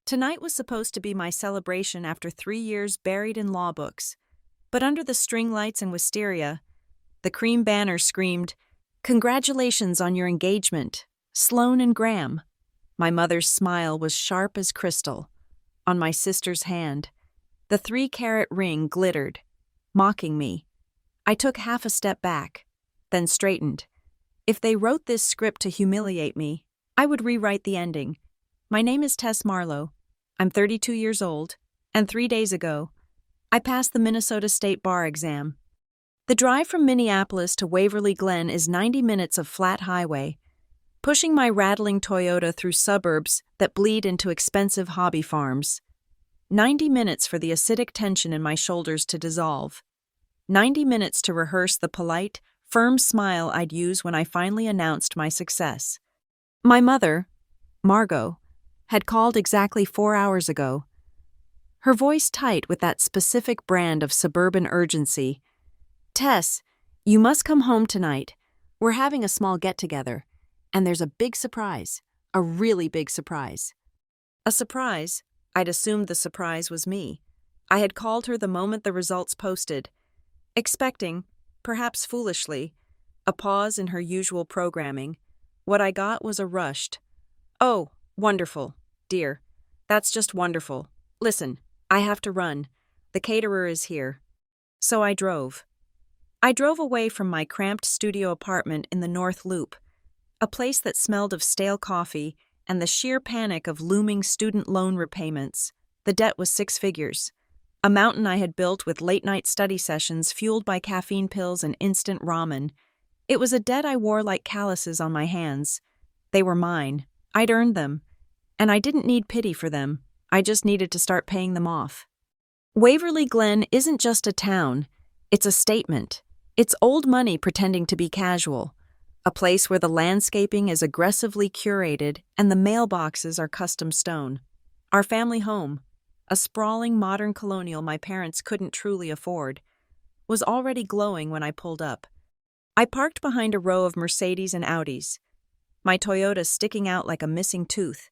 Tonight was supposed to be my celebration after 3 years buried in law books. But under the string lights and wisteria, the cream banner screamed, "Congratulations on your engagement, Sloane and Graham." My mother's smile was sharp as crystal. On my sister's hand, the 3-carat ring glittered, mocking me. I took half a step back, then straightened. If they wrote this script to humiliate me, I would rewrite the ending. My name is Tess Marlowe. I'm 32 years old, and 3 days ago, I passed the Minnesota State Bar exam. The drive from Minneapolis to Waverly Glen is 90 minutes of flat highway, pushing my rattling Toyota through suburbs that bleed into expensive hobby farms. 90 minutes for the acidic tension in my shoulders to dissolve. 90 minutes to rehearse the polite, firm smile I'd use when I finally announced my success. My mother, Margot, had called exactly 4 hours ago. Her voice tight with that specific brand of suburban urgency. "Tess, you must come home tonight. We're having a small get-together, and there's a big surprise, a really big surprise." A surprise? I'd assumed the surprise was me. I had called her the moment the results posted, expecting, perhaps foolishly, a pause in her usual programming. What I got was a rushed, "Oh, wonderful, dear. That's just wonderful. Listen, I have to run. The caterer is here." So I drove. I drove away from my cramped studio apartment in the North Loop, a place that smelled of stale coffee and the sheer panic of looming student loan repayments. The debt was 6 figures, a mountain I had built with late-night study sessions fueled by caffeine pills and instant ramen. It was a debt I wore like calluses on my hands. They were mine. I'd earned them. And I didn't need pity for them. I just needed to start paying them off. Waverly Glen isn't just a town. It's a statement. It's old money pretending to be casual. A place where the landscaping is aggressively curated and the mailboxes are custom stone. Our family home, a sprawling modern colonial my parents couldn't truly afford, was already glowing when I pulled up. I parked behind a row of Mercedes and Audis, my Toyota sticking out like a missing tooth.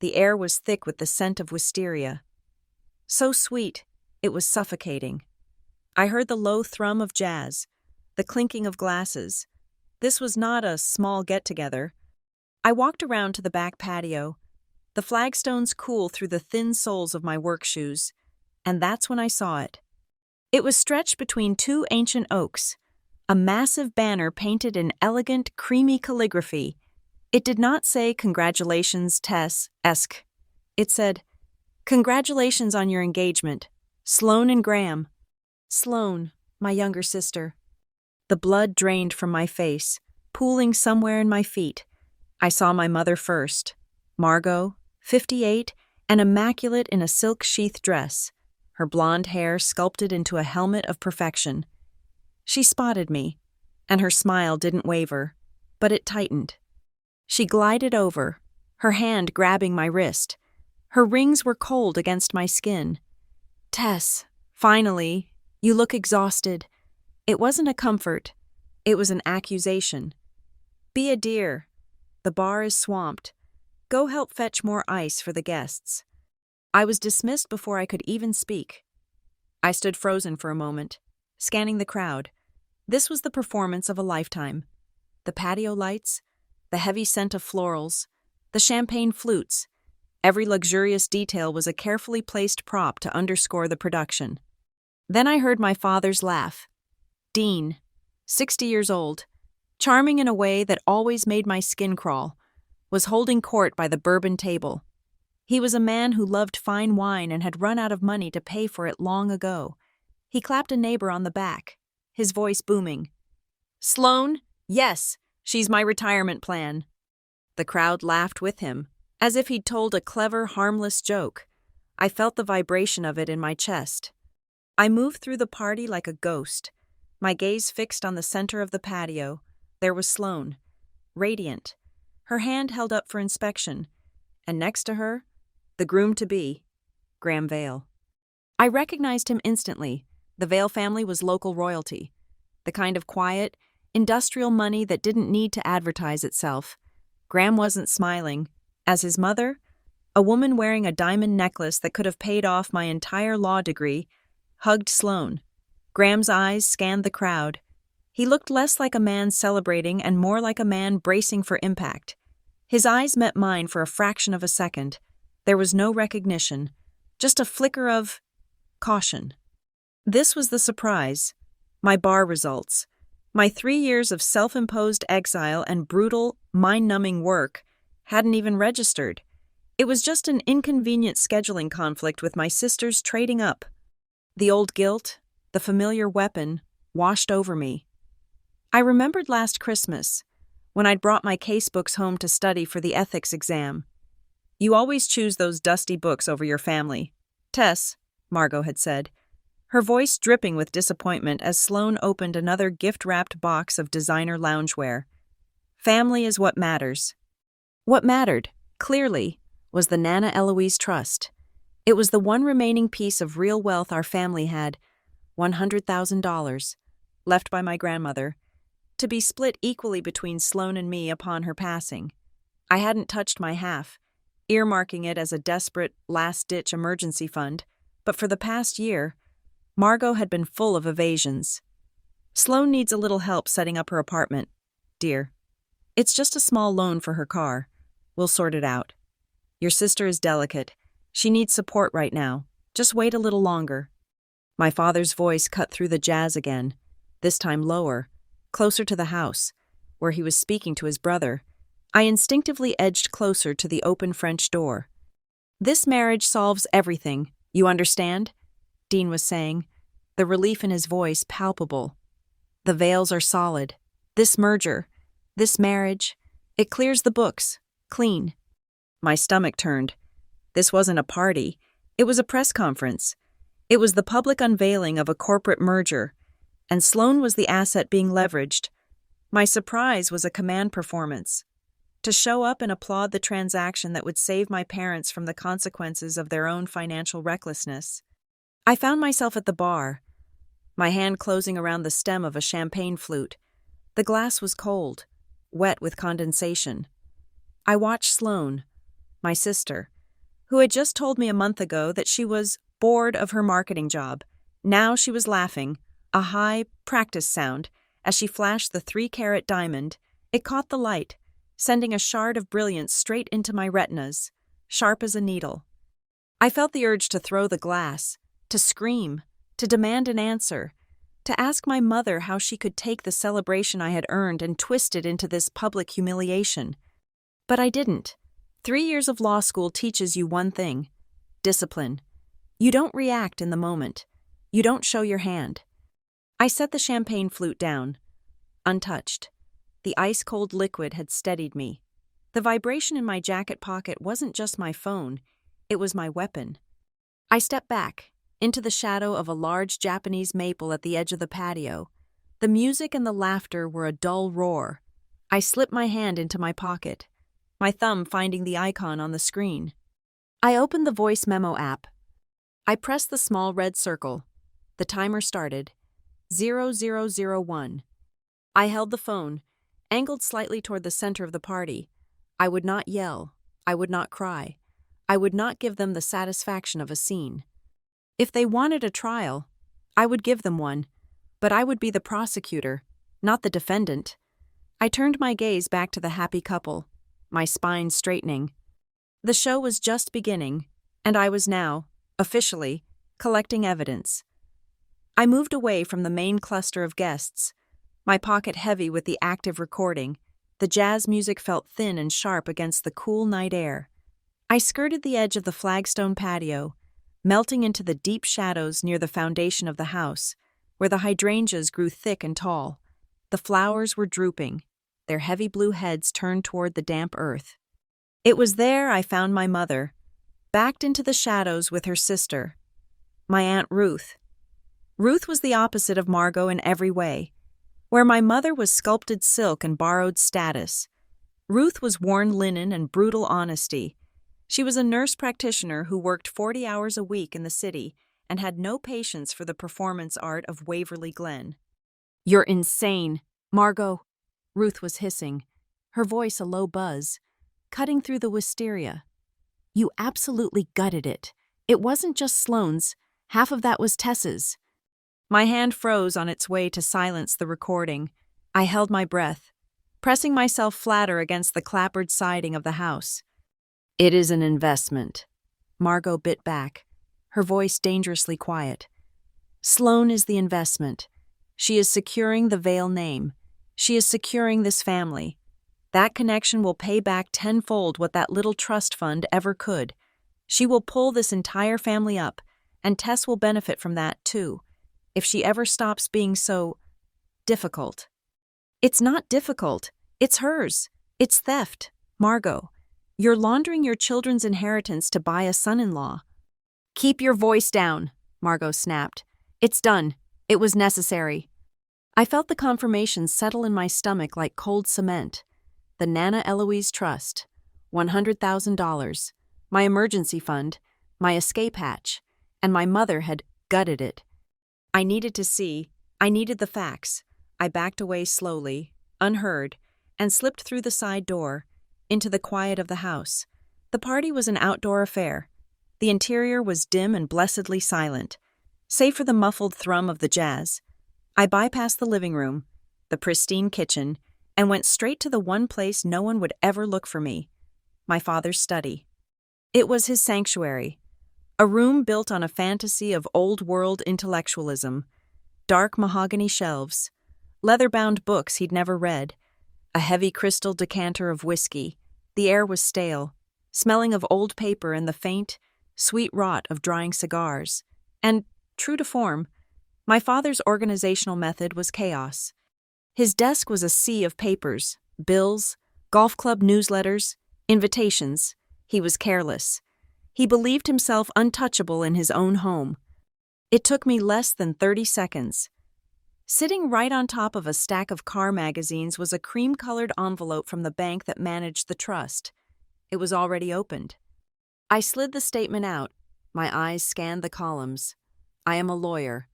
The air was thick with the scent of wisteria. So sweet, it was suffocating. I heard the low thrum of jazz, the clinking of glasses. This was not a small get-together. I walked around to the back patio, the flagstones cool through the thin soles of my work shoes, and that's when I saw it. It was stretched between 2 ancient oaks, a massive banner painted in elegant, creamy calligraphy. It did not say "Congratulations, Tess-esque." It said, "Congratulations on your engagement, Sloane and Graham." Sloane, my younger sister. The blood drained from my face, pooling somewhere in my feet. I saw my mother first, Margot, 58, and immaculate in a silk-sheath dress, her blonde hair sculpted into a helmet of perfection. She spotted me, and her smile didn't waver, but it tightened. She glided over, her hand grabbing my wrist. Her rings were cold against my skin. "Tess, finally, you look exhausted." It wasn't a comfort. It was an accusation. "Be a dear. The bar is swamped. Go help fetch more ice for the guests." I was dismissed before I could even speak. I stood frozen for a moment, scanning the crowd. This was the performance of a lifetime. The patio lights, the heavy scent of florals, the champagne flutes. Every luxurious detail was a carefully placed prop to underscore the production. Then I heard my father's laugh. Dean, 60 years old, charming in a way that always made my skin crawl, was holding court by the bourbon table. He was a man who loved fine wine and had run out of money to pay for it long ago. He clapped a neighbor on the back, his voice booming. "Sloane, yes, she's my retirement plan." The crowd laughed with him, as if he'd told a clever, harmless joke. I felt the vibration of it in my chest. I moved through the party like a ghost, my gaze fixed on the center of the patio. There was Sloane, radiant, her hand held up for inspection, and next to her, the groom-to-be, Graham Vale. I recognized him instantly. The Vale family was local royalty, the kind of quiet, industrial money that didn't need to advertise itself. Graham wasn't smiling. As his mother, A woman wearing a diamond necklace that could have paid off my entire law degree hugged Sloane. Graham's eyes scanned the crowd. He looked less like a man celebrating and more like a man bracing for impact. His eyes met mine for a fraction of a second. There was no recognition, just a flicker of caution. This was the surprise. My bar results. My 3 years of self-imposed exile and brutal, mind-numbing work hadn't even registered. It was just an inconvenient scheduling conflict with my sisters trading up. The old guilt, the familiar weapon, washed over me. I remembered last Christmas, when I'd brought my case books home to study for the ethics exam. "You always choose those dusty books over your family, Tess," Margot had said, her voice dripping with disappointment as Sloane opened another gift-wrapped box of designer loungewear. Family is what matters. What mattered, clearly, was the Nana Eloise Trust. It was the one remaining piece of real wealth our family had, $100,000, left by my grandmother, to be split equally between Sloane and me upon her passing. I hadn't touched my half, earmarking it as a desperate, last-ditch emergency fund, but for the past year, Margot had been full of evasions. "Sloane needs a little help setting up her apartment, dear. It's just a small loan for her car. We'll sort it out. Your sister is delicate. She needs support right now. Just wait a little longer." My father's voice cut through the jazz again, this time lower, closer to the house, where he was speaking to his brother. I instinctively edged closer to the open French door. "This marriage solves everything, you understand?" Dean was saying, the relief in his voice palpable. "The veils are solid. This merger, this marriage, it clears the books, clean." My stomach turned. This wasn't a party. It was a press conference. It was the public unveiling of a corporate merger, and Sloane was the asset being leveraged. My surprise was a command performance. To show up and applaud the transaction that would save my parents from the consequences of their own financial recklessness. I found myself at the bar, my hand closing around the stem of a champagne flute. The glass was cold, wet with condensation. I watched Sloane, my sister, who had just told me a month ago that she was bored of her marketing job. Now she was laughing, a high practice sound, as she flashed the 3-carat diamond. It caught the light, sending a shard of brilliance straight into my retinas, sharp as a needle. I felt the urge to throw the glass, to scream, to demand an answer, to ask my mother how she could take the celebration I had earned and twist it into this public humiliation. But I didn't. 3 years of law school teaches you one thing: discipline. You don't react in the moment. You don't show your hand. I set the champagne flute down, untouched. The ice-cold liquid had steadied me. The vibration in my jacket pocket wasn't just my phone, it was my weapon. I stepped back, into the shadow of a large Japanese maple at the edge of the patio. The music and the laughter were a dull roar. I slipped my hand into my pocket, my thumb finding the icon on the screen. I opened the voice memo app. I pressed the small red circle. The timer started. 0001. I held the phone, angled slightly toward the center of the party. I would not yell. I would not cry. I would not give them the satisfaction of a scene. If they wanted a trial, I would give them one, but I would be the prosecutor, not the defendant. I turned my gaze back to the happy couple, my spine straightening. The show was just beginning, and I was now, officially, collecting evidence. I moved away from the main cluster of guests, my pocket heavy with the active recording. The jazz music felt thin and sharp against the cool night air. I skirted the edge of the flagstone patio, melting into the deep shadows near the foundation of the house, where the hydrangeas grew thick and tall. The flowers were drooping, their heavy blue heads turned toward the damp earth. It was there I found my mother, backed into the shadows with her sister, my Aunt Ruth. Ruth was the opposite of Margot in every way. Where my mother was sculpted silk and borrowed status, Ruth was worn linen and brutal honesty. She was a nurse practitioner who worked 40 hours a week in the city and had no patience for the performance art of Waverly Glen. "You're insane, Margot," Ruth was hissing, her voice a low buzz, cutting through the wisteria. You absolutely gutted it. It wasn't just Sloane's, half of that was Tess's. My hand froze on its way to silence the recording. I held my breath, pressing myself flatter against the clapboard siding of the house. It is an investment. Margot bit back, her voice dangerously quiet. Sloane is the investment. She is securing the Vale name. She is securing this family. That connection will pay back tenfold what that little trust fund ever could. She will pull this entire family up, and Tess will benefit from that too, if she ever stops being so difficult. It's not difficult. It's hers. It's theft, Margot. You're laundering your children's inheritance to buy a son-in-law. Keep your voice down, Margot snapped. It's done. It was necessary. I felt the confirmation settle in my stomach like cold cement. The Nana Eloise Trust, $100,000, my emergency fund, my escape hatch, and my mother had gutted it. I needed to see. I needed the facts. I backed away slowly, unheard, and slipped through the side door, into the quiet of the house. The party was an outdoor affair. The interior was dim and blessedly silent, save for the muffled thrum of the jazz. I bypassed the living room, the pristine kitchen, and went straight to the one place no one would ever look for me, my father's study. It was his sanctuary, a room built on a fantasy of old-world intellectualism, dark mahogany shelves, leather-bound books he'd never read, a heavy crystal decanter of whiskey. The air was stale, smelling of old paper and the faint, sweet rot of drying cigars. And, true to form, my father's organizational method was chaos. His desk was a sea of papers, bills, golf club newsletters, invitations. He was careless. He believed himself untouchable in his own home. It took me less than 30 seconds. Sitting right on top of a stack of car magazines was a cream-colored envelope from the bank that managed the trust. It was already opened. I slid the statement out. My eyes scanned the columns. I am a lawyer.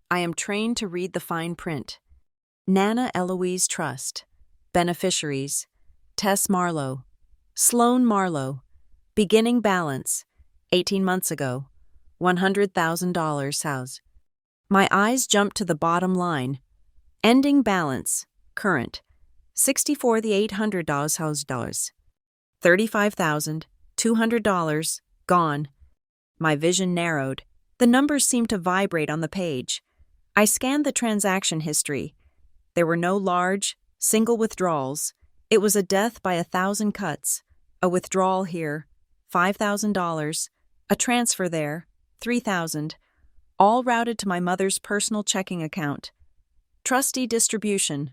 I am trained to read the fine print. Nana Eloise Trust. Beneficiaries. Tess Marlowe. Sloane Marlowe. Beginning balance. 18 months ago. $100,000 house. My eyes jumped to the bottom line. Ending balance. Current. $64,800 house dollars. $35,200 gone. My vision narrowed. The numbers seemed to vibrate on the page. I scanned the transaction history. There were no large, single withdrawals. It was a death by 1,000 cuts. A withdrawal here, $5,000. A transfer there, $3,000. All routed to my mother's personal checking account. Trustee distribution.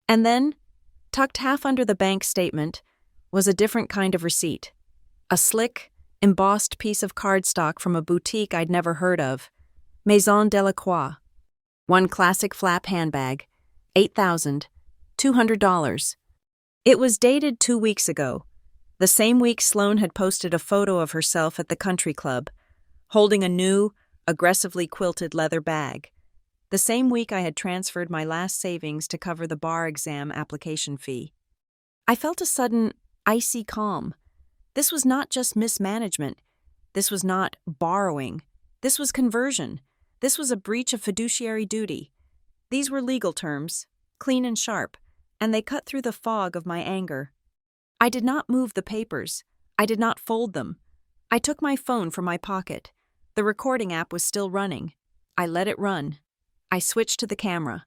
And then, tucked half under the bank statement, was a different kind of receipt. A slick, embossed piece of cardstock from a boutique I'd never heard of. Maison Delacroix. One classic flap handbag. $8,200. It was dated 2 weeks ago. The same week Sloane had posted a photo of herself at the country club, holding a new, aggressively quilted leather bag. The same week I had transferred my last savings to cover the bar exam application fee. I felt a sudden, icy calm. This was not just mismanagement. This was not borrowing. This was conversion. This was a breach of fiduciary duty. These were legal terms, clean and sharp, and they cut through the fog of my anger. I did not move the papers. I did not fold them. I took my phone from my pocket. The recording app was still running. I let it run. I switched to the camera.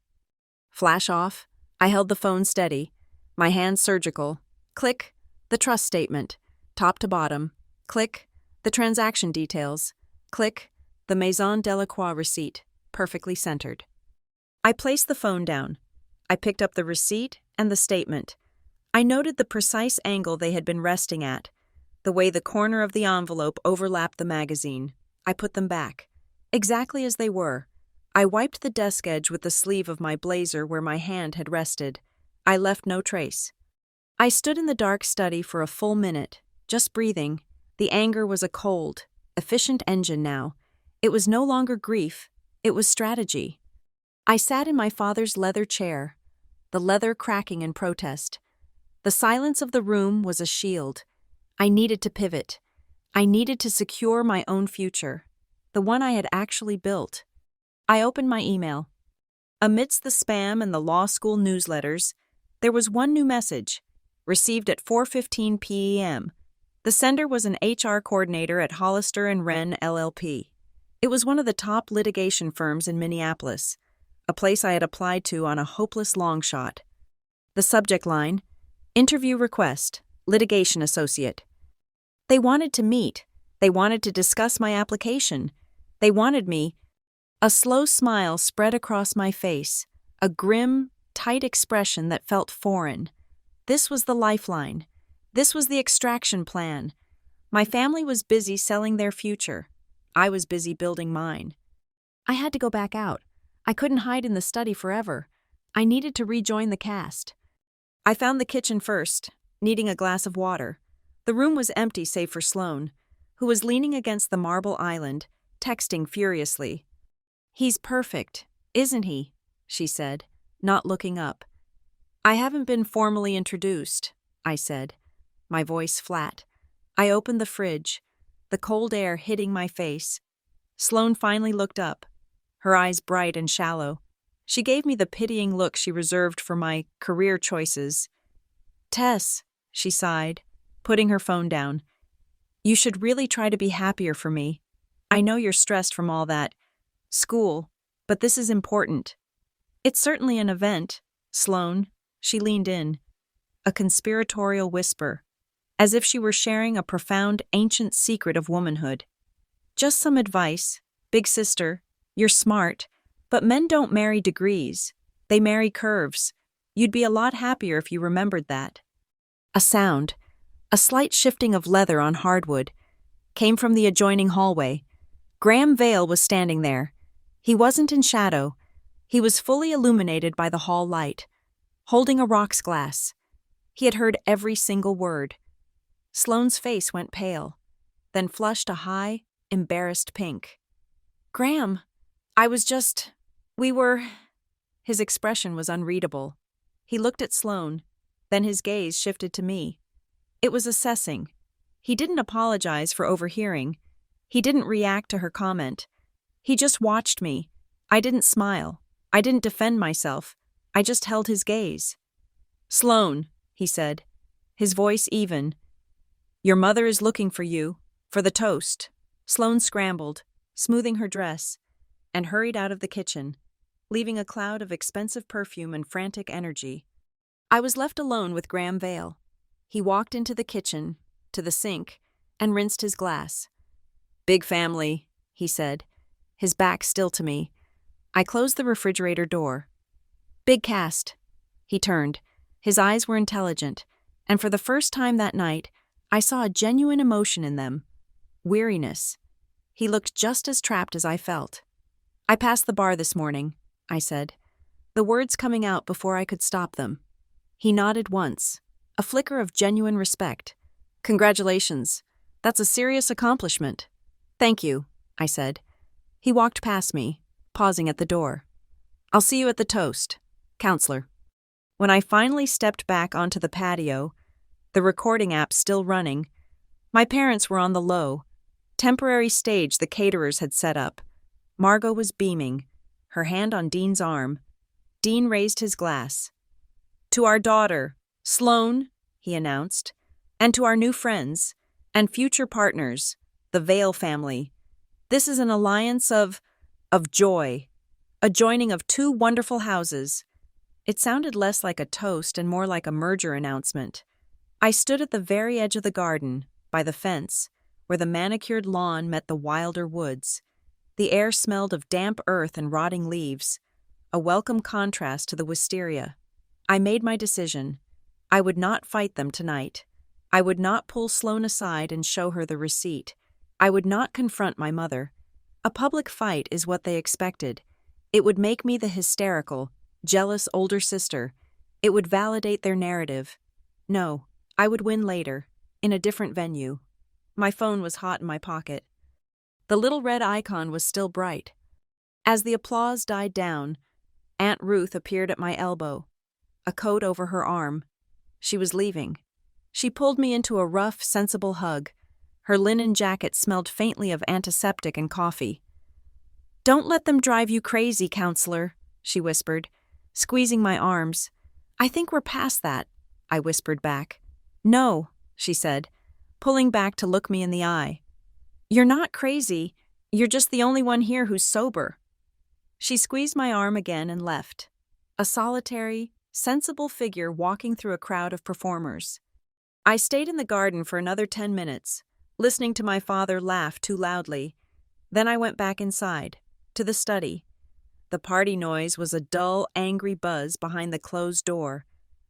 Flash off. I held the phone steady, my hands surgical. Click, the trust statement, top to bottom. Click, the transaction details. Click, the Maison Delacroix receipt, perfectly centered. I placed the phone down. I picked up the receipt and the statement. I noted the precise angle they had been resting at, the way the corner of the envelope overlapped the magazine. I put them back, exactly as they were. I wiped the desk edge with the sleeve of my blazer where my hand had rested. I left no trace. I stood in the dark study for a full minute, just breathing. The anger was a cold, efficient engine now. It was no longer grief, it was strategy. I sat in my father's leather chair, the leather cracking in protest. The silence of the room was a shield. I needed to pivot. I needed to secure my own future, the one I had actually built. I opened my email. Amidst the spam and the law school newsletters, there was one new message, received at 4:15 p.m. The sender was an HR coordinator at Hollister and Wrenn LLP. It was one of the top litigation firms in Minneapolis, a place I had applied to on a hopeless long shot. The subject line, interview request, litigation associate. They wanted to meet. They wanted to discuss my application. They wanted me. A slow smile spread across my face, a grim, tight expression that felt foreign. This was the lifeline. This was the extraction plan. My family was busy selling their future. I was busy building mine. I had to go back out. I couldn't hide in the study forever. I needed to rejoin the cast. I found the kitchen first, needing a glass of water. The room was empty save for Sloane, who was leaning against the marble island, texting furiously. "He's perfect, isn't he?" she said, not looking up. "I haven't been formally introduced," I said, my voice flat. I opened the fridge, the cold air hitting my face. Sloane finally looked up, her eyes bright and shallow. She gave me the pitying look she reserved for my career choices. "Tess," she sighed, putting her phone down, "you should really try to be happier for me. I know you're stressed from all that school, but this is important." "It's certainly an event, Sloane," she leaned in, a conspiratorial whisper, as if she were sharing a profound, ancient secret of womanhood. "Just some advice, big sister. You're smart, but men don't marry degrees. They marry curves. You'd be a lot happier if you remembered that." A sound, a slight shifting of leather on hardwood, came from the adjoining hallway. Graham Vale was standing there. He wasn't in shadow. He was fully illuminated by the hall light, holding a rocks glass. He had heard every single word. Sloane's face went pale, then flushed a high, embarrassed pink. "Graham, we were..." His expression was unreadable. He looked at Sloane, then his gaze shifted to me. It was assessing. He didn't apologize for overhearing. He didn't react to her comment. He just watched me. I didn't smile. I didn't defend myself. I just held his gaze. "Sloane," he said, his voice even. "Your mother is looking for you, for the toast." Sloane scrambled, smoothing her dress, and hurried out of the kitchen, leaving a cloud of expensive perfume and frantic energy. I was left alone with Graham Vale. He walked into the kitchen, to the sink, and rinsed his glass. "Big family," he said, his back still to me. I closed the refrigerator door. "Big cast." He turned. His eyes were intelligent, and for the first time that night, I saw a genuine emotion in them. Weariness. He looked just as trapped as I felt. "I passed the bar this morning," I said, the words coming out before I could stop them. He nodded once, a flicker of genuine respect. "Congratulations. That's a serious accomplishment." "Thank you," I said. He walked past me, pausing at the door. "I'll see you at the toast, counselor." When I finally stepped back onto the patio, the recording app still running, my parents were on the low, temporary stage the caterers had set up. Margot was beaming, her hand on Dean's arm. Dean raised his glass. "To our daughter, Sloane," he announced, "and to our new friends and future partners, the Vale family. This is an alliance of joy, a joining of two wonderful houses." It sounded less like a toast and more like a merger announcement. I stood at the very edge of the garden, by the fence, where the manicured lawn met the wilder woods. The air smelled of damp earth and rotting leaves, a welcome contrast to the wisteria. I made my decision. I would not fight them tonight. I would not pull Sloane aside and show her the receipt. I would not confront my mother. A public fight is what they expected. It would make me the hysterical, jealous older sister. It would validate their narrative. No, I would win later, in a different venue. My phone was hot in my pocket. The little red icon was still bright. As the applause died down, Aunt Ruth appeared at my elbow, a coat over her arm. She was leaving. She pulled me into a rough, sensible hug. Her linen jacket smelled faintly of antiseptic and coffee. "Don't let them drive you crazy, counselor," she whispered, squeezing my arms. "I think we're past that," I whispered back. "No," she said, pulling back to look me in the eye. "You're not crazy. You're just the only one here who's sober." She squeezed my arm again and left, a solitary, sensible figure walking through a crowd of performers. I stayed in the garden for another 10 minutes, listening to my father laugh too loudly. Then I went back inside, to the study. The party noise was a dull, angry buzz behind the closed door.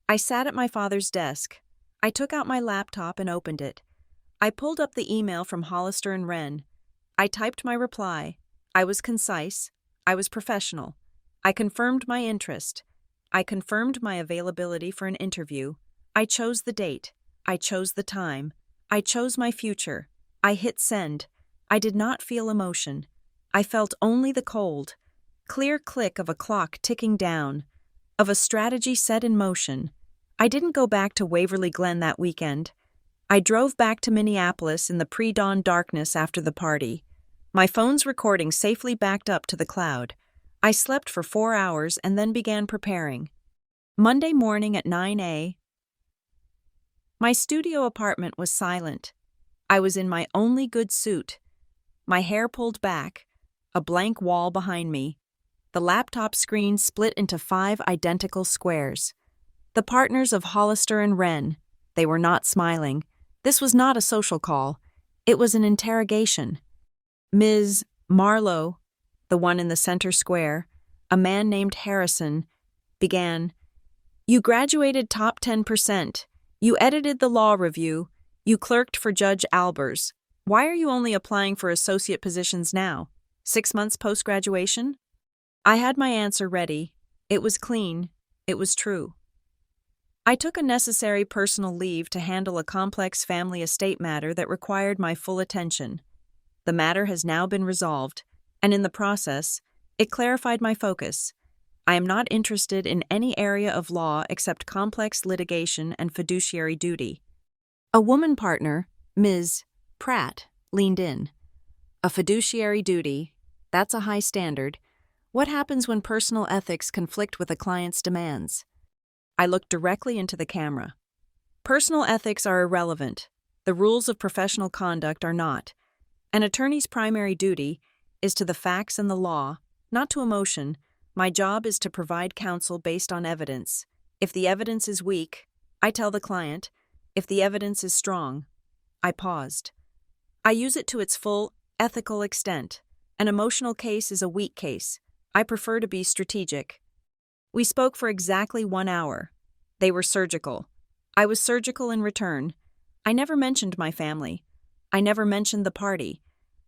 I sat at my father's desk. I took out my laptop and opened it. I pulled up the email from Hollister and Wren. I typed my reply. I was concise. I was professional. I confirmed my interest. I confirmed my availability for an interview. I chose the date. I chose the time. I chose my future. I hit send. I did not feel emotion. I felt only the cold, clear click of a clock ticking down, of a strategy set in motion. I didn't go back to Waverly Glen that weekend. I drove back to Minneapolis in the pre-dawn darkness after the party. My phone's recording safely backed up to the cloud. I slept for 4 hours and then began preparing. Monday morning at 9 a.m. My studio apartment was silent. I was in my only good suit. My hair pulled back, a blank wall behind me. The laptop screen split into 5 identical squares. The partners of Hollister and Wren. They were not smiling. This was not a social call. It was an interrogation. Ms. Marlowe, the one in the center square, a man named Harrison, began, "You graduated top 10%. You edited the law review. You clerked for Judge Albers. Why are you only applying for associate positions now? 6 months post-graduation?" I had my answer ready. It was clean. It was true. I took a necessary personal leave to handle a complex family estate matter that required my full attention. The matter has now been resolved, and in the process, it clarified my focus. I am not interested in any area of law except complex litigation and fiduciary duty. A woman partner, Ms. Pratt, leaned in. A fiduciary duty, that's a high standard. What happens when personal ethics conflict with a client's demands? I looked directly into the camera. Personal ethics are irrelevant. The rules of professional conduct are not. An attorney's primary duty is to the facts and the law, not to emotion. My job is to provide counsel based on evidence. If the evidence is weak, I tell the client. If the evidence is strong, I paused. I use it to its full, ethical extent. An emotional case is a weak case. I prefer to be strategic. We spoke for exactly 1 hour. They were surgical. I was surgical in return. I never mentioned my family. I never mentioned the party.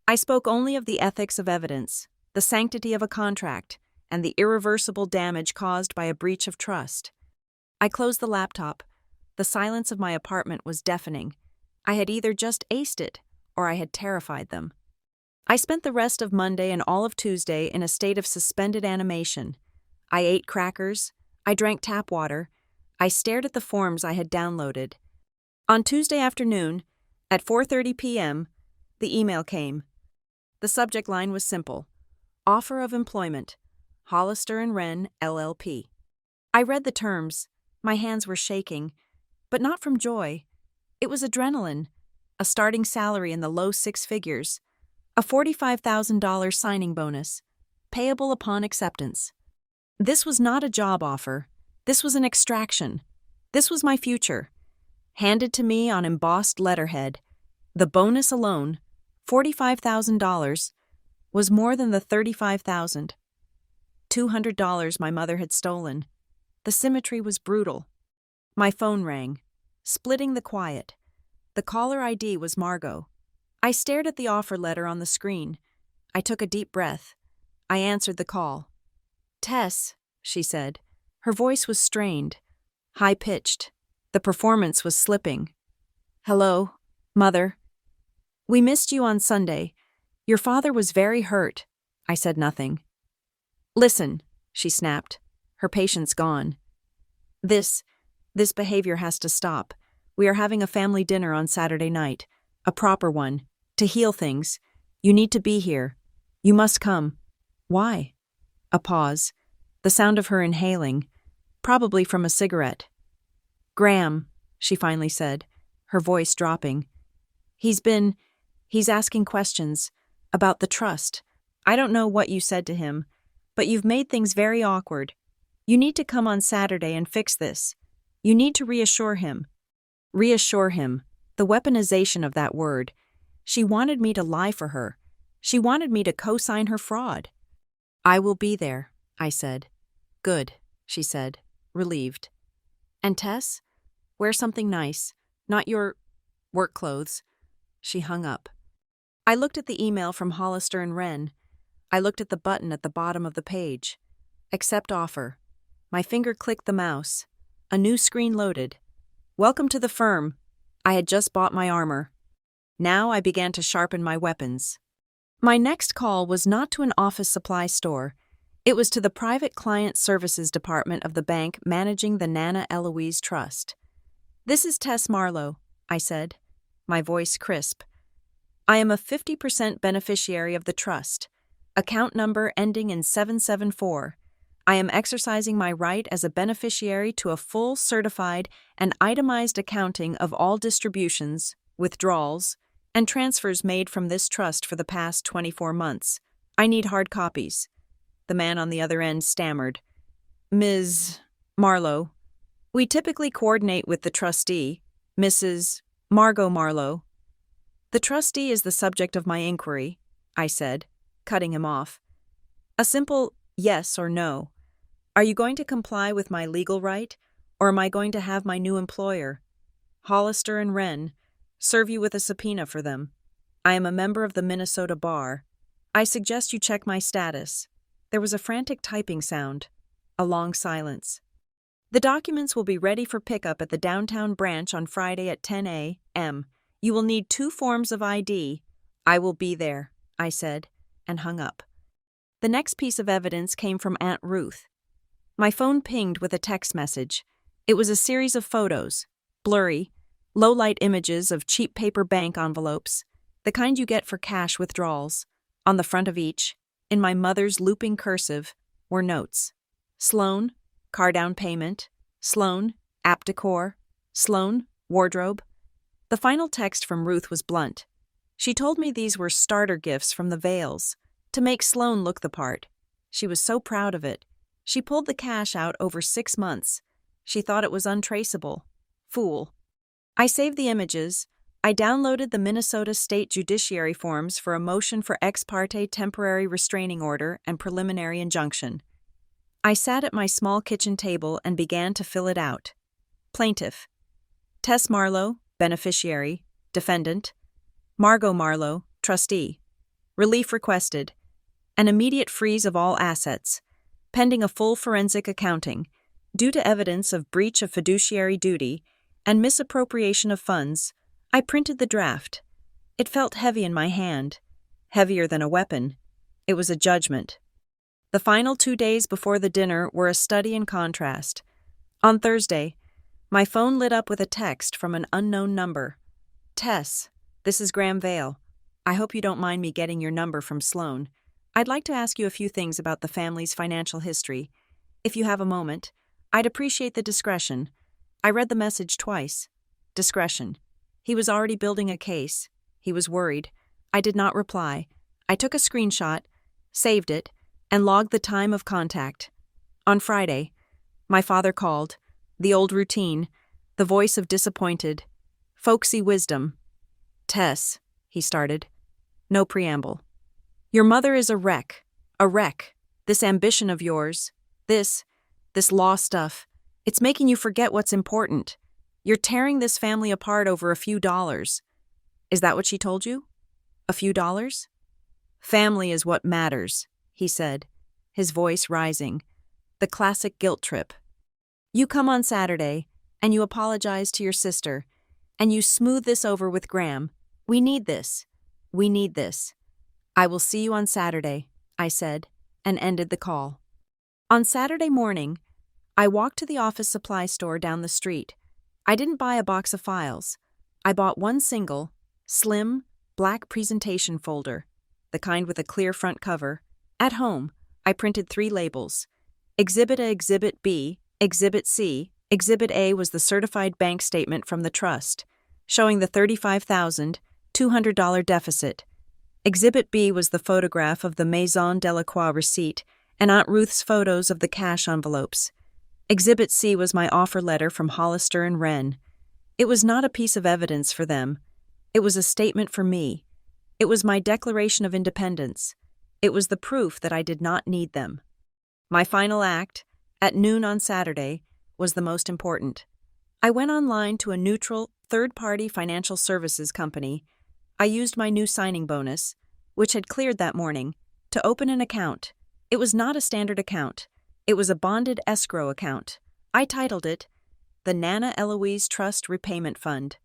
I spoke only of the ethics of evidence, the sanctity of a contract, and the irreversible damage caused by a breach of trust. I closed the laptop. The silence of my apartment was deafening. I had either just aced it, or I had terrified them. I spent the rest of Monday and all of Tuesday in a state of suspended animation. I ate crackers. I drank tap water. I stared at the forms I had downloaded. On Tuesday afternoon, at 4:30 p.m., the email came. The subject line was simple. Offer of employment. Hollister and Wren, LLP. I read the terms. My hands were shaking, but not from joy. It was adrenaline, a starting salary in the low 6 figures, a $45,000 signing bonus, payable upon acceptance. This was not a job offer. This was an extraction. This was my future. Handed to me on embossed letterhead, the bonus alone, $45,000, was more than the $35,000. $200 my mother had stolen. The symmetry was brutal. My phone rang, splitting the quiet. The caller ID was Margot. I stared at the offer letter on the screen. I took a deep breath. I answered the call. "Tess," she said. Her voice was strained, high-pitched. The performance was slipping. "Hello, Mother. We missed you on Sunday. Your father was very hurt." I said nothing. "Listen," she snapped, her patience gone. This behavior has to stop. We are having a family dinner on Saturday night. A proper one. To heal things. You need to be here. You must come. Why? A pause. The sound of her inhaling, probably from a cigarette. Graham, she finally said, her voice dropping. He's asking questions about the trust. I don't know what you said to him, but you've made things very awkward. You need to come on Saturday and fix this. You need to reassure him. Reassure him. The weaponization of that word. She wanted me to lie for her. She wanted me to co-sign her fraud. I will be there, I said. Good, she said, relieved. And Tess? Wear something nice, not your work clothes. She hung up. I looked at the email from Hollister and Wren. I looked at the button at the bottom of the page. Accept offer. My finger clicked the mouse. A new screen loaded. Welcome to the firm. I had just bought my armor. Now I began to sharpen my weapons. My next call was not to an office supply store. It was to the private client services department of the bank managing the Nana Eloise Trust. This is Tess Marlowe, I said, my voice crisp. I am a 50% beneficiary of the trust. Account number ending in 774. I am exercising my right as a beneficiary to a full, certified, and itemized accounting of all distributions, withdrawals, and transfers made from this trust for the past 24 months. I need hard copies. The man on the other end stammered. Ms. Marlowe. We typically coordinate with the trustee, Mrs. Margot Marlowe. The trustee is the subject of my inquiry, I said, cutting him off. A simple yes or no. Are you going to comply with my legal right, or am I going to have my new employer, Hollister and Wren, serve you with a subpoena for them? I am a member of the Minnesota Bar. I suggest you check my status. There was a frantic typing sound. A long silence. The documents will be ready for pickup at the downtown branch on Friday at 10 a.m. You will need 2 forms of ID. I will be there, I said, and hung up. The next piece of evidence came from Aunt Ruth. My phone pinged with a text message. It was a series of photos, blurry, low-light images of cheap paper bank envelopes, the kind you get for cash withdrawals. On the front of each, in my mother's looping cursive, were notes. Sloan, car down payment. Sloan, app decor. Sloan, wardrobe. The final text from Ruth was blunt. She told me these were starter gifts from the Vales, to make Sloan look the part. She was so proud of it. She pulled the cash out over 6 months. She thought it was untraceable. Fool. I saved the images. I downloaded the Minnesota State Judiciary forms for a motion for ex parte temporary restraining order and preliminary injunction. I sat at my small kitchen table and began to fill it out. Plaintiff. Tess Marlowe, beneficiary, defendant. Margot Marlowe, trustee. Relief requested. An immediate freeze of all assets, pending a full forensic accounting, due to evidence of breach of fiduciary duty and misappropriation of funds. I printed the draft. It felt heavy in my hand, heavier than a weapon. It was a judgment. The final 2 days before the dinner were a study in contrast. On Thursday, my phone lit up with a text from an unknown number. Tess, this is Graham Vale. I hope you don't mind me getting your number from Sloan. I'd like to ask you a few things about the family's financial history. If you have a moment, I'd appreciate the discretion. I read the message twice. Discretion. He was already building a case. He was worried. I did not reply. I took a screenshot, saved it, and logged the time of contact. On Friday, my father called. The old routine, the voice of disappointed, folksy wisdom. Tess, he started. No preamble. Your mother is a wreck. A wreck. This ambition of yours, this law stuff, it's making you forget what's important. You're tearing this family apart over a few dollars. Is that what she told you? A few dollars? Family is what matters, he said, his voice rising. The classic guilt trip. You come on Saturday, and you apologize to your sister, and you smooth this over with Graham. We need this. We need this. I will see you on Saturday, I said, and ended the call. On Saturday morning, I walked to the office supply store down the street. I didn't buy a box of files. I bought one single, Slim, black presentation folder, the kind with a clear front cover. At home, I printed 3 labels. Exhibit A, Exhibit B, Exhibit C. Exhibit A was the certified bank statement from the trust, showing the $35,200 deficit. Exhibit B was the photograph of the Maison Delacroix receipt and Aunt Ruth's photos of the cash envelopes. Exhibit C was my offer letter from Hollister and Wren. It was not a piece of evidence for them. It was a statement for me. It was my declaration of independence. It was the proof that I did not need them. My final act, at noon on Saturday, was the most important. I went online to a neutral, third-party financial services company. I used my new signing bonus, which had cleared that morning, to open an account. It was not a standard account. It was a bonded escrow account. I titled it, the Nana Eloise Trust Repayment Fund.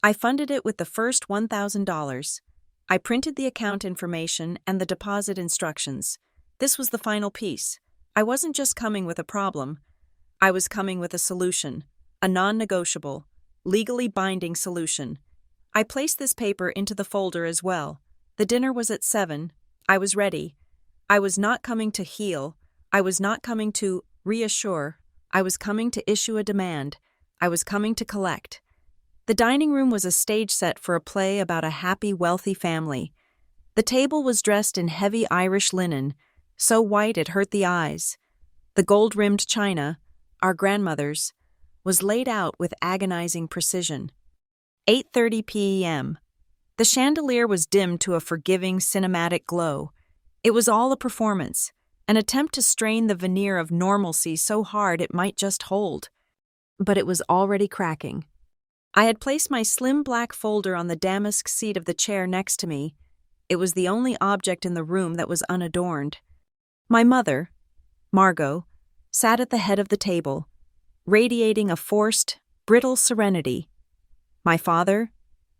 I funded it with the first $1,000. I printed the account information and the deposit instructions. This was the final piece. I wasn't just coming with a problem. I was coming with a solution, a non-negotiable, legally binding solution. I placed this paper into the folder as well. The dinner was at 7. I was ready. I was not coming to heal. I was not coming to reassure. I was coming to issue a demand. I was coming to collect. The dining room was a stage set for a play about a happy, wealthy family. The table was dressed in heavy Irish linen, so white it hurt the eyes. The gold-rimmed china, our grandmother's, was laid out with agonizing precision. 8:30 p.m. The chandelier was dimmed to a forgiving, cinematic glow. It was all a performance, an attempt to strain the veneer of normalcy so hard it might just hold. But it was already cracking. I had placed my slim black folder on the damask seat of the chair next to me. It was the only object in the room that was unadorned. My mother, Margot, sat at the head of the table, radiating a forced, brittle serenity. My father,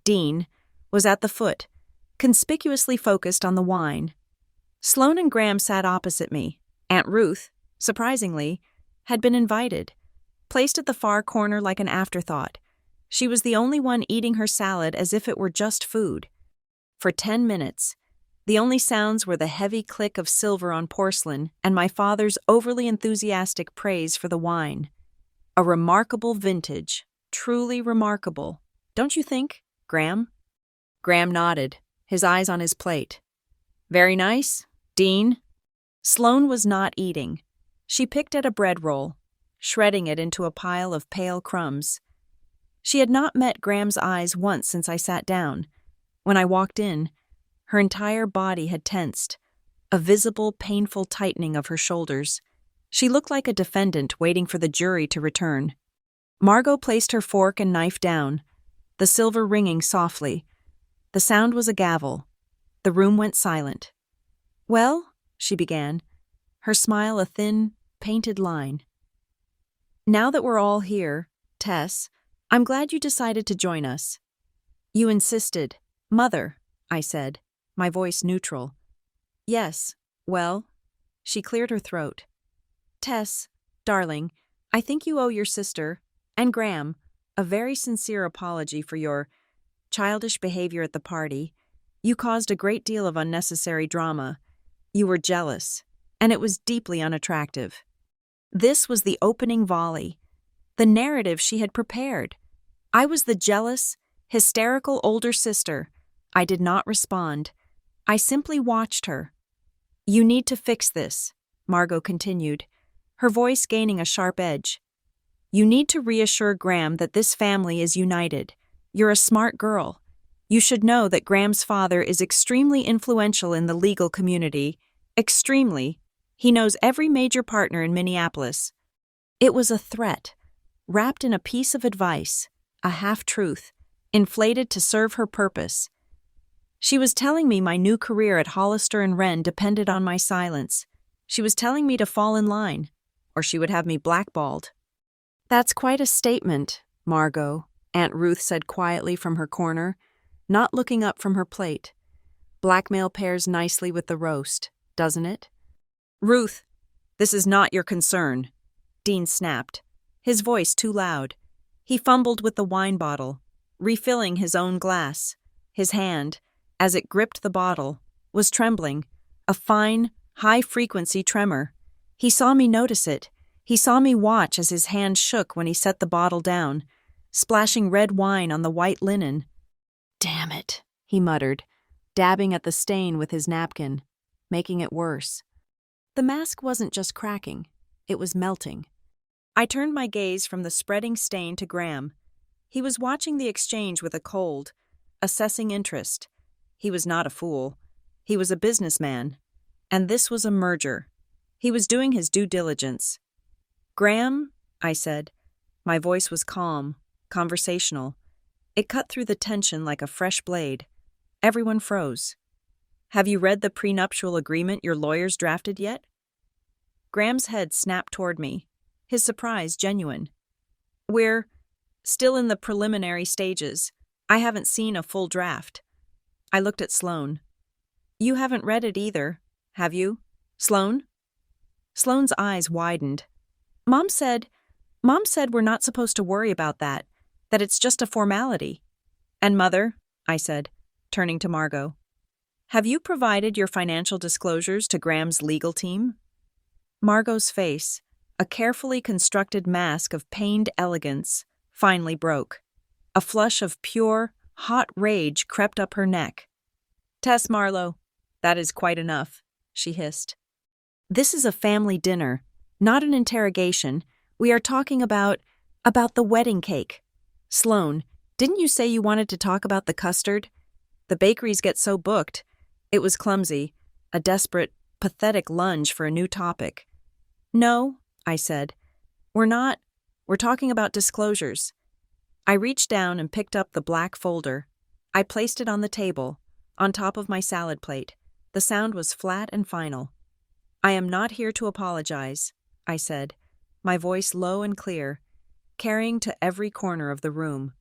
Dean, was at the foot, conspicuously focused on the wine. Sloane and Graham sat opposite me. Aunt Ruth, surprisingly, had been invited, placed at the far corner like an afterthought. She was the only one eating her salad as if it were just food. For 10 minutes, the only sounds were the heavy click of silver on porcelain and my father's overly enthusiastic praise for the wine. A remarkable vintage, truly remarkable. Don't you think, Graham? Graham nodded, his eyes on his plate. Very nice, Dean. Sloane was not eating. She picked at a bread roll, shredding it into a pile of pale crumbs. She had not met Graham's eyes once since I sat down. When I walked in, her entire body had tensed, a visible, painful tightening of her shoulders. She looked like a defendant waiting for the jury to return. Margot placed her fork and knife down, the silver ringing softly. The sound was a gavel. The room went silent. Well, she began, her smile a thin, painted line. Now that we're all here, Tess, I'm glad you decided to join us. You insisted. Mother, I said, my voice neutral. Yes, well, she cleared her throat. Tess, darling, I think you owe your sister, and Graham, a very sincere apology for your childish behavior at the party. You caused a great deal of unnecessary drama. You were jealous, and it was deeply unattractive. This was the opening volley, the narrative she had prepared. I was the jealous, hysterical older sister. I did not respond. I simply watched her. You need to fix this, Margot continued, her voice gaining a sharp edge. You need to reassure Graham that this family is united. You're a smart girl. You should know that Graham's father is extremely influential in the legal community. Extremely. He knows every major partner in Minneapolis. It was a threat, wrapped in a piece of advice, a half-truth, inflated to serve her purpose. She was telling me my new career at Hollister and Wren depended on my silence. She was telling me to fall in line, or she would have me blackballed. That's quite a statement, Margot, Aunt Ruth said quietly from her corner, not looking up from her plate. Blackmail pairs nicely with the roast, doesn't it? Ruth, this is not your concern, Dean snapped, his voice too loud. He fumbled with the wine bottle, refilling his own glass. His hand, as it gripped the bottle, was trembling, a fine, high-frequency tremor. He saw me notice it. He saw me watch as his hand shook when he set the bottle down, splashing red wine on the white linen. "Damn it," he muttered, dabbing at the stain with his napkin, making it worse. The mask wasn't just cracking, it was melting. I turned my gaze from the spreading stain to Graham. He was watching the exchange with a cold, assessing interest. He was not a fool. He was a businessman. And this was a merger. He was doing his due diligence. "Graham," I said. My voice was calm, conversational. It cut through the tension like a fresh blade. Everyone froze. "Have you read the prenuptial agreement your lawyers drafted yet?" Graham's head snapped toward me, his surprise genuine. "We're still in the preliminary stages. I haven't seen a full draft." I looked at Sloane. "You haven't read it either, have you, Sloane?" Sloane's eyes widened. Mom said we're not supposed to worry about that it's just a formality." "And Mother," I said, turning to Margot, "have you provided your financial disclosures to Graham's legal team?" Margot's face, a carefully constructed mask of pained elegance, finally broke. A flush of pure, hot rage crept up her neck. "Tess Marlowe, that is quite enough," she hissed. "This is a family dinner, not an interrogation. We are talking about the wedding cake. Sloane, didn't you say you wanted to talk about the custard? The bakeries get so booked." It was clumsy, a desperate, pathetic lunge for a new topic. "No," I said. We're talking about disclosures." I reached down and picked up the black folder. I placed it on the table, on top of my salad plate. The sound was flat and final. "I am not here to apologize," I said, my voice low and clear, carrying to every corner of the room.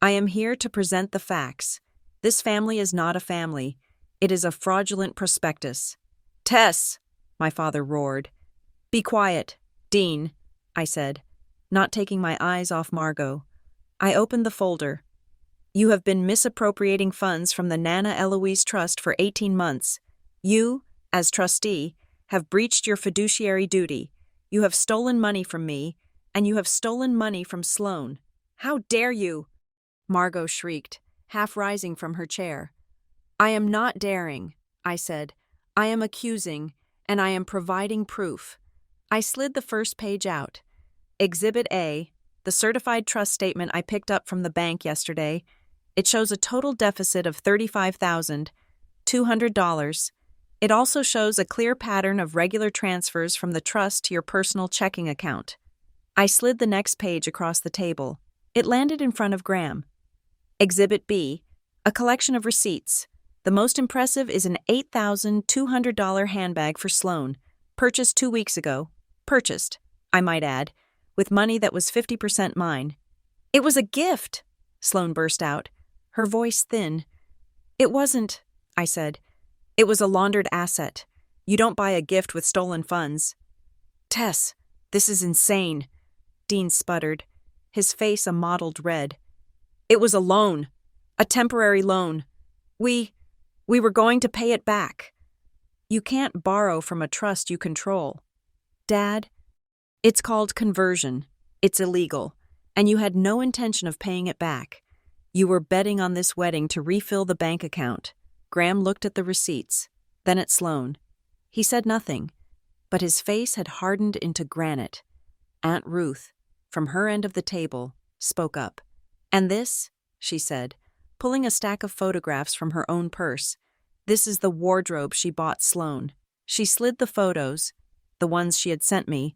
"I am here to present the facts. This family is not a family. It is a fraudulent prospectus." "Tess!" my father roared. "Be quiet, Dean," I said, not taking my eyes off Margot. I opened the folder. "You have been misappropriating funds from the Nana Eloise Trust for 18 months. You, as trustee, have breached your fiduciary duty. You have stolen money from me, and you have stolen money from Sloane. How dare you?" Margot shrieked, half rising from her chair. "I am not daring," I said. "I am accusing, and I am providing proof." I slid the first page out. Exhibit A, the certified trust statement I picked up from the bank yesterday. It shows a total deficit of $35,200. It also shows a clear pattern of regular transfers from the trust to your personal checking account. I slid the next page across the table. It landed in front of Graham. Exhibit B, a collection of receipts. The most impressive is an $8,200 handbag for Sloane, purchased 2 weeks ago. Purchased, I might add, with money that was 50% mine. "It was a gift," Sloane burst out, her voice thin. "It wasn't," I said. "It was a laundered asset. You don't buy a gift with stolen funds." "Tess, this is insane," Dean sputtered, his face a mottled red. "It was a loan, a temporary loan. We were going to pay it back." "You can't borrow from a trust you control." "Dad, it's called conversion. It's illegal, and you had no intention of paying it back. You were betting on this wedding to refill the bank account." Graham looked at the receipts, then at Sloane. He said nothing, but his face had hardened into granite. Aunt Ruth, from her end of the table, spoke up. "And this," she said, pulling a stack of photographs from her own purse. "This is the wardrobe she bought Sloane." She slid the photos, the ones she had sent me,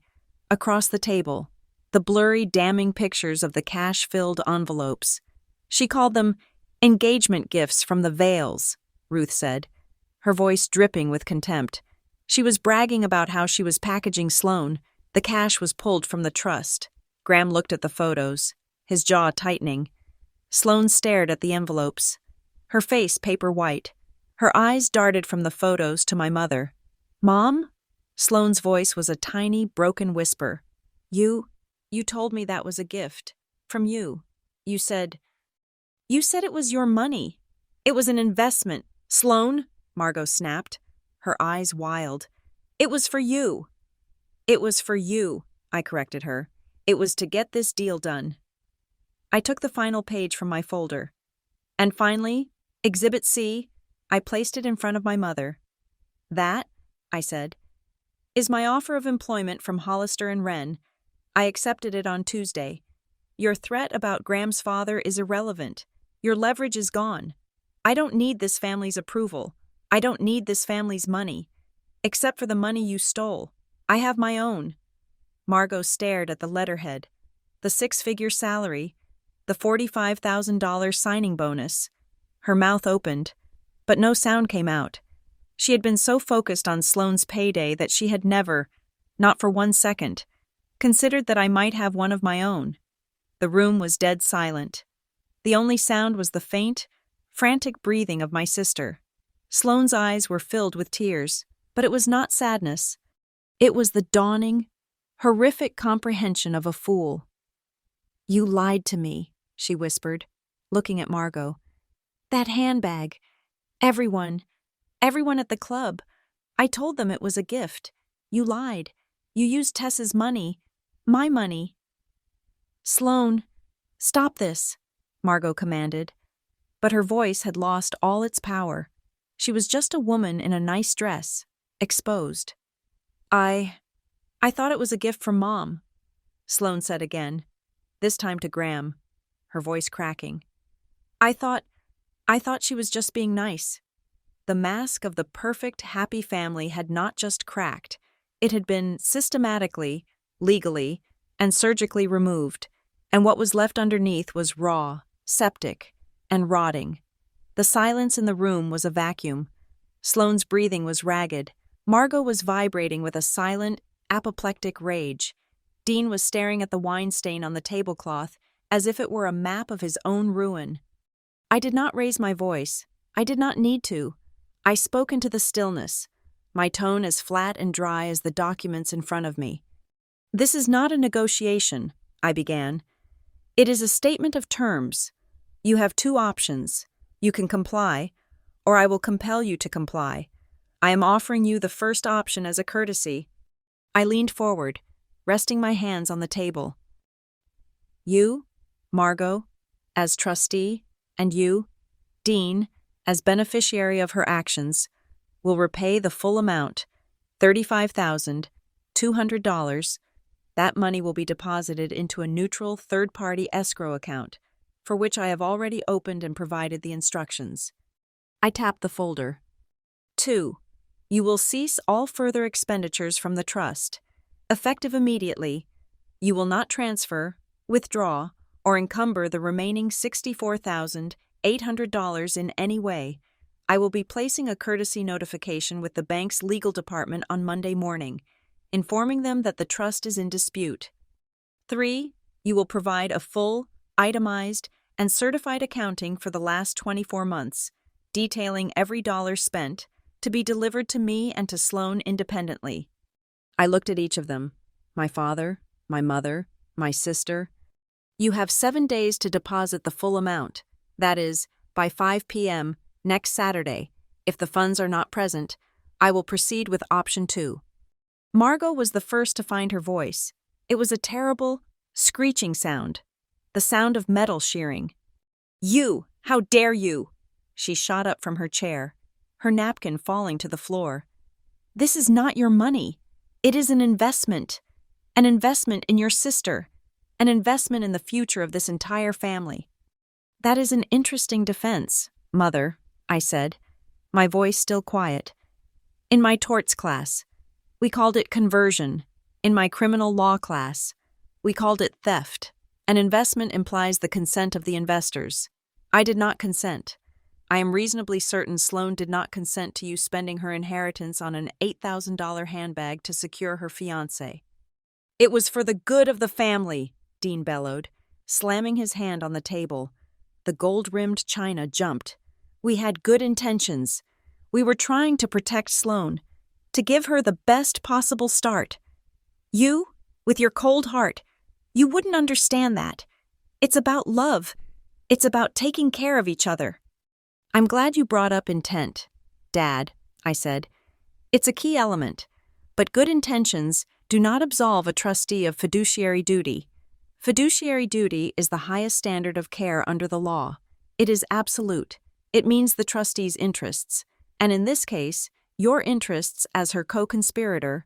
across the table, the blurry, damning pictures of the cash-filled envelopes. She called them engagement gifts from the Vales, Ruth said, her voice dripping with contempt. She was bragging about how she was packaging Sloane. The cash was pulled from the trust. Graham looked at the photos, his jaw tightening. Sloane stared at the envelopes, her face paper white. Her eyes darted from the photos to my mother. "Mom?" Sloane's voice was a tiny, broken whisper. You told me that was a gift. From you. You said it was your money." It was an investment. Sloan, Margot snapped, her eyes wild. It was for you. It was for you, I corrected her. It was to get this deal done. I took the final page from my folder. And finally, Exhibit C, I placed it in front of my mother. That, I said, is my offer of employment from Hollister and Wren. I accepted it on Tuesday. Your threat about Graham's father is irrelevant. Your leverage is gone. I don't need this family's approval. I don't need this family's money. Except for the money you stole. I have my own. Margot stared at the letterhead. The 6-figure salary. The $45,000 signing bonus. Her mouth opened, but no sound came out. She had been so focused on Sloane's payday that she had never, not for 1 second, considered that I might have one of my own. The room was dead silent. The only sound was the faint, frantic breathing of my sister. Sloane's eyes were filled with tears, but it was not sadness. It was the dawning, horrific comprehension of a fool. You lied to me, she whispered, looking at Margot. That handbag. Everyone at the club. I told them it was a gift. You lied. You used Tess's money. My money. Sloane, stop this, Margot commanded. But her voice had lost all its power. She was just a woman in a nice dress, exposed. I thought it was a gift from Mom, Sloane said again, this time to Graham, her voice cracking. I thought she was just being nice. The mask of the perfect, happy family had not just cracked. It had been systematically, legally, and surgically removed, and what was left underneath was raw, septic, and rotting. The silence in the room was a vacuum. Sloane's breathing was ragged. Margot was vibrating with a silent, apoplectic rage. Dean was staring at the wine stain on the tablecloth as if it were a map of his own ruin. I did not raise my voice. I did not need to. I spoke into the stillness, my tone as flat and dry as the documents in front of me. This is not a negotiation, I began. It is a statement of terms. You have 2 options. You can comply, or I will compel you to comply. I am offering you the first option as a courtesy. I leaned forward, resting my hands on the table. You, Margot, as trustee, and you, Dean, as beneficiary of her actions, will repay the full amount, $35,200. That money will be deposited into a neutral third-party escrow account, for which I have already opened and provided the instructions. I tapped the folder. 2. You will cease all further expenditures from the trust. Effective immediately, you will not transfer, withdraw, or encumber the remaining $64,800 in any way. I will be placing a courtesy notification with the bank's legal department on Monday morning, informing them that the trust is in dispute. 3. You will provide a full, itemized, and certified accounting for the last 24 months, detailing every dollar spent, to be delivered to me and to Sloane independently. I looked at each of them, my father, my mother, my sister. You have 7 days to deposit the full amount, that is, by 5 p.m. next Saturday. If the funds are not present, I will proceed with option 2. Margot was the first to find her voice. It was a terrible, screeching sound, the sound of metal shearing. You! How dare you! She shot up from her chair, her napkin falling to the floor. This is not your money. It is an investment in your sister, an investment in the future of this entire family. That is an interesting defense, Mother, I said, my voice still quiet. In my torts class, we called it conversion. In my criminal law class, we called it theft. An investment implies the consent of the investors. I did not consent. I am reasonably certain Sloane did not consent to you spending her inheritance on an $8,000 handbag to secure her fiancé. It was for the good of the family, Dean bellowed, slamming his hand on the table. The gold-rimmed china jumped. We had good intentions. We were trying to protect Sloane, to give her the best possible start. You, with your cold heart, you wouldn't understand that. It's about love. It's about taking care of each other. I'm glad you brought up intent, Dad, I said. It's a key element, but good intentions do not absolve a trustee of fiduciary duty. Fiduciary duty is the highest standard of care under the law. It is absolute. It means the trustee's interests, and in this case, your interests as her co-conspirator,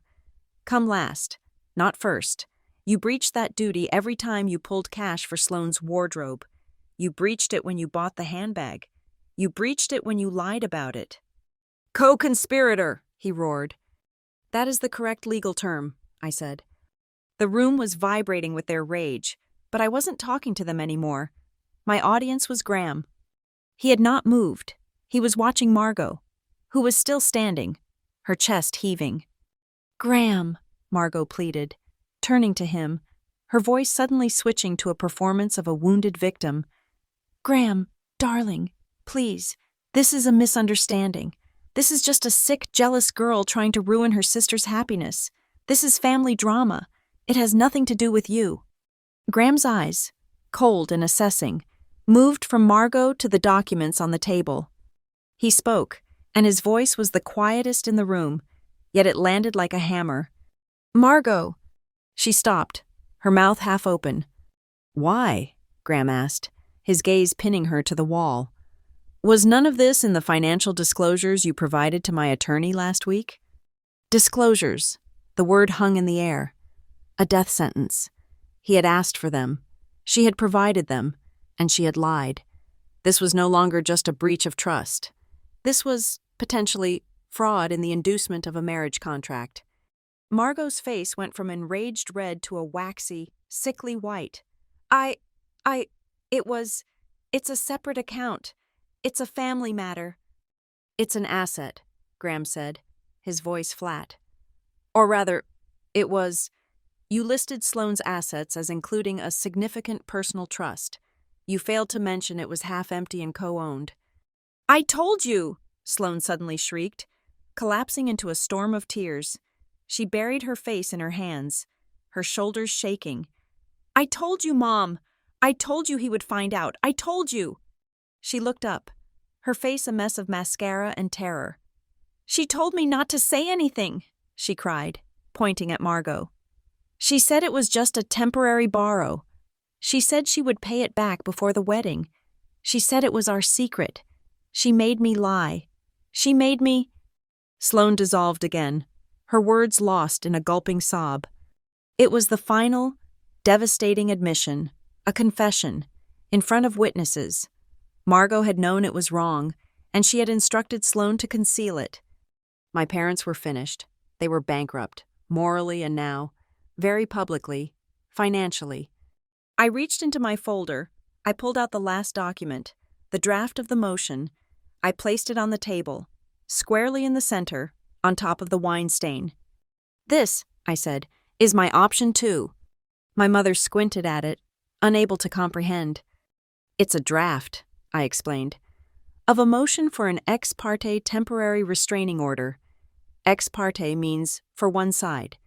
come last, not first. You breached that duty every time you pulled cash for Sloane's wardrobe. You breached it when you bought the handbag. You breached it when you lied about it. Co-conspirator, he roared. That is the correct legal term, I said. The room was vibrating with their rage, but I wasn't talking to them anymore. My audience was Graham. He had not moved. He was watching Margot, who was still standing, her chest heaving. Graham, Margot pleaded, turning to him, her voice suddenly switching to a performance of a wounded victim. Graham, darling, please, this is a misunderstanding. This is just a sick, jealous girl trying to ruin her sister's happiness. This is family drama. It has nothing to do with you. Graham's eyes, cold and assessing, moved from Margot to the documents on the table. He spoke, and his voice was the quietest in the room, yet it landed like a hammer. Margot! She stopped, her mouth half open. Why? Graham asked, his gaze pinning her to the wall. Was none of this in the financial disclosures you provided to my attorney last week? Disclosures. The word hung in the air. A death sentence. He had asked for them. She had provided them, and she had lied. This was no longer just a breach of trust. This was, potentially, fraud in the inducement of a marriage contract. Margot's face went from enraged red to a waxy, sickly white. It's a separate account. It's a family matter. It's an asset, Graham said, his voice flat. Or rather, it was, you listed Sloane's assets as including a significant personal trust. You failed to mention it was half empty and co-owned. I told you, Sloane suddenly shrieked, collapsing into a storm of tears. She buried her face in her hands, her shoulders shaking. I told you, Mom. I told you he would find out. I told you. She looked up, her face a mess of mascara and terror. She told me not to say anything, she cried, pointing at Margot. She said it was just a temporary borrow. She said she would pay it back before the wedding. She said it was our secret. She made me lie. She made me... Sloane dissolved again, her words lost in a gulping sob. It was the final, devastating admission, a confession, in front of witnesses. Margot had known it was wrong, and she had instructed Sloane to conceal it. My parents were finished. They were bankrupt, morally and now, very publicly, financially. I reached into my folder. I pulled out the last document, the draft of the motion. I placed it on the table, squarely in the center, on top of the wine stain. This, I said, is my option 2. My mother squinted at it, unable to comprehend. It's a draft, I explained, of a motion for an ex parte temporary restraining order. Ex parte means for one side.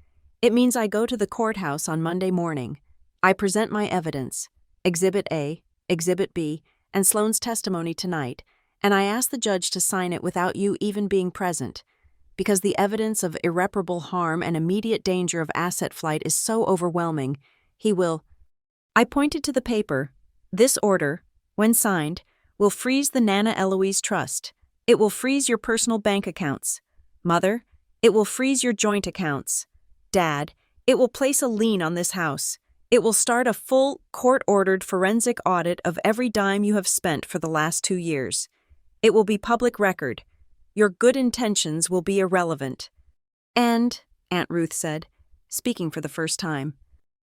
It means I go to the courthouse on Monday morning. I present my evidence, Exhibit A, Exhibit B, and Sloane's testimony tonight, and I ask the judge to sign it without you even being present, because the evidence of irreparable harm and immediate danger of asset flight is so overwhelming, he will... I pointed to the paper. This order, when signed, will freeze the Nana Eloise Trust. It will freeze your personal bank accounts. Mother, it will freeze your joint accounts. Dad, it will place a lien on this house. It will start a full, court-ordered forensic audit of every dime you have spent for the last 2 years. It will be public record. Your good intentions will be irrelevant. And, Aunt Ruth said, speaking for the first time.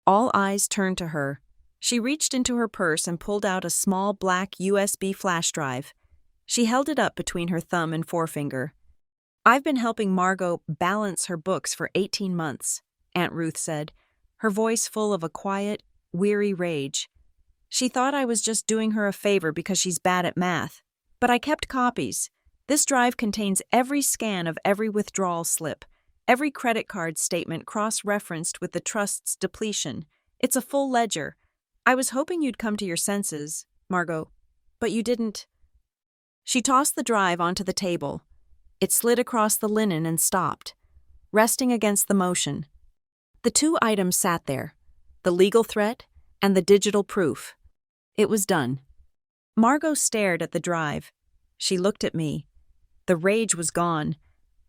All eyes turned to her. She reached into her purse and pulled out a small black USB flash drive. She held it up between her thumb and forefinger. I've been helping Margot balance her books for 18 months, Aunt Ruth said, her voice full of a quiet, weary rage. She thought I was just doing her a favor because she's bad at math. But I kept copies. This drive contains every scan of every withdrawal slip, every credit card statement cross-referenced with the trust's depletion. It's a full ledger. I was hoping you'd come to your senses, Margot, but you didn't. She tossed the drive onto the table. It slid across the linen and stopped, resting against the motion. The two items sat there, the legal threat and the digital proof. It was done. Margot stared at the drive. She looked at me. The rage was gone,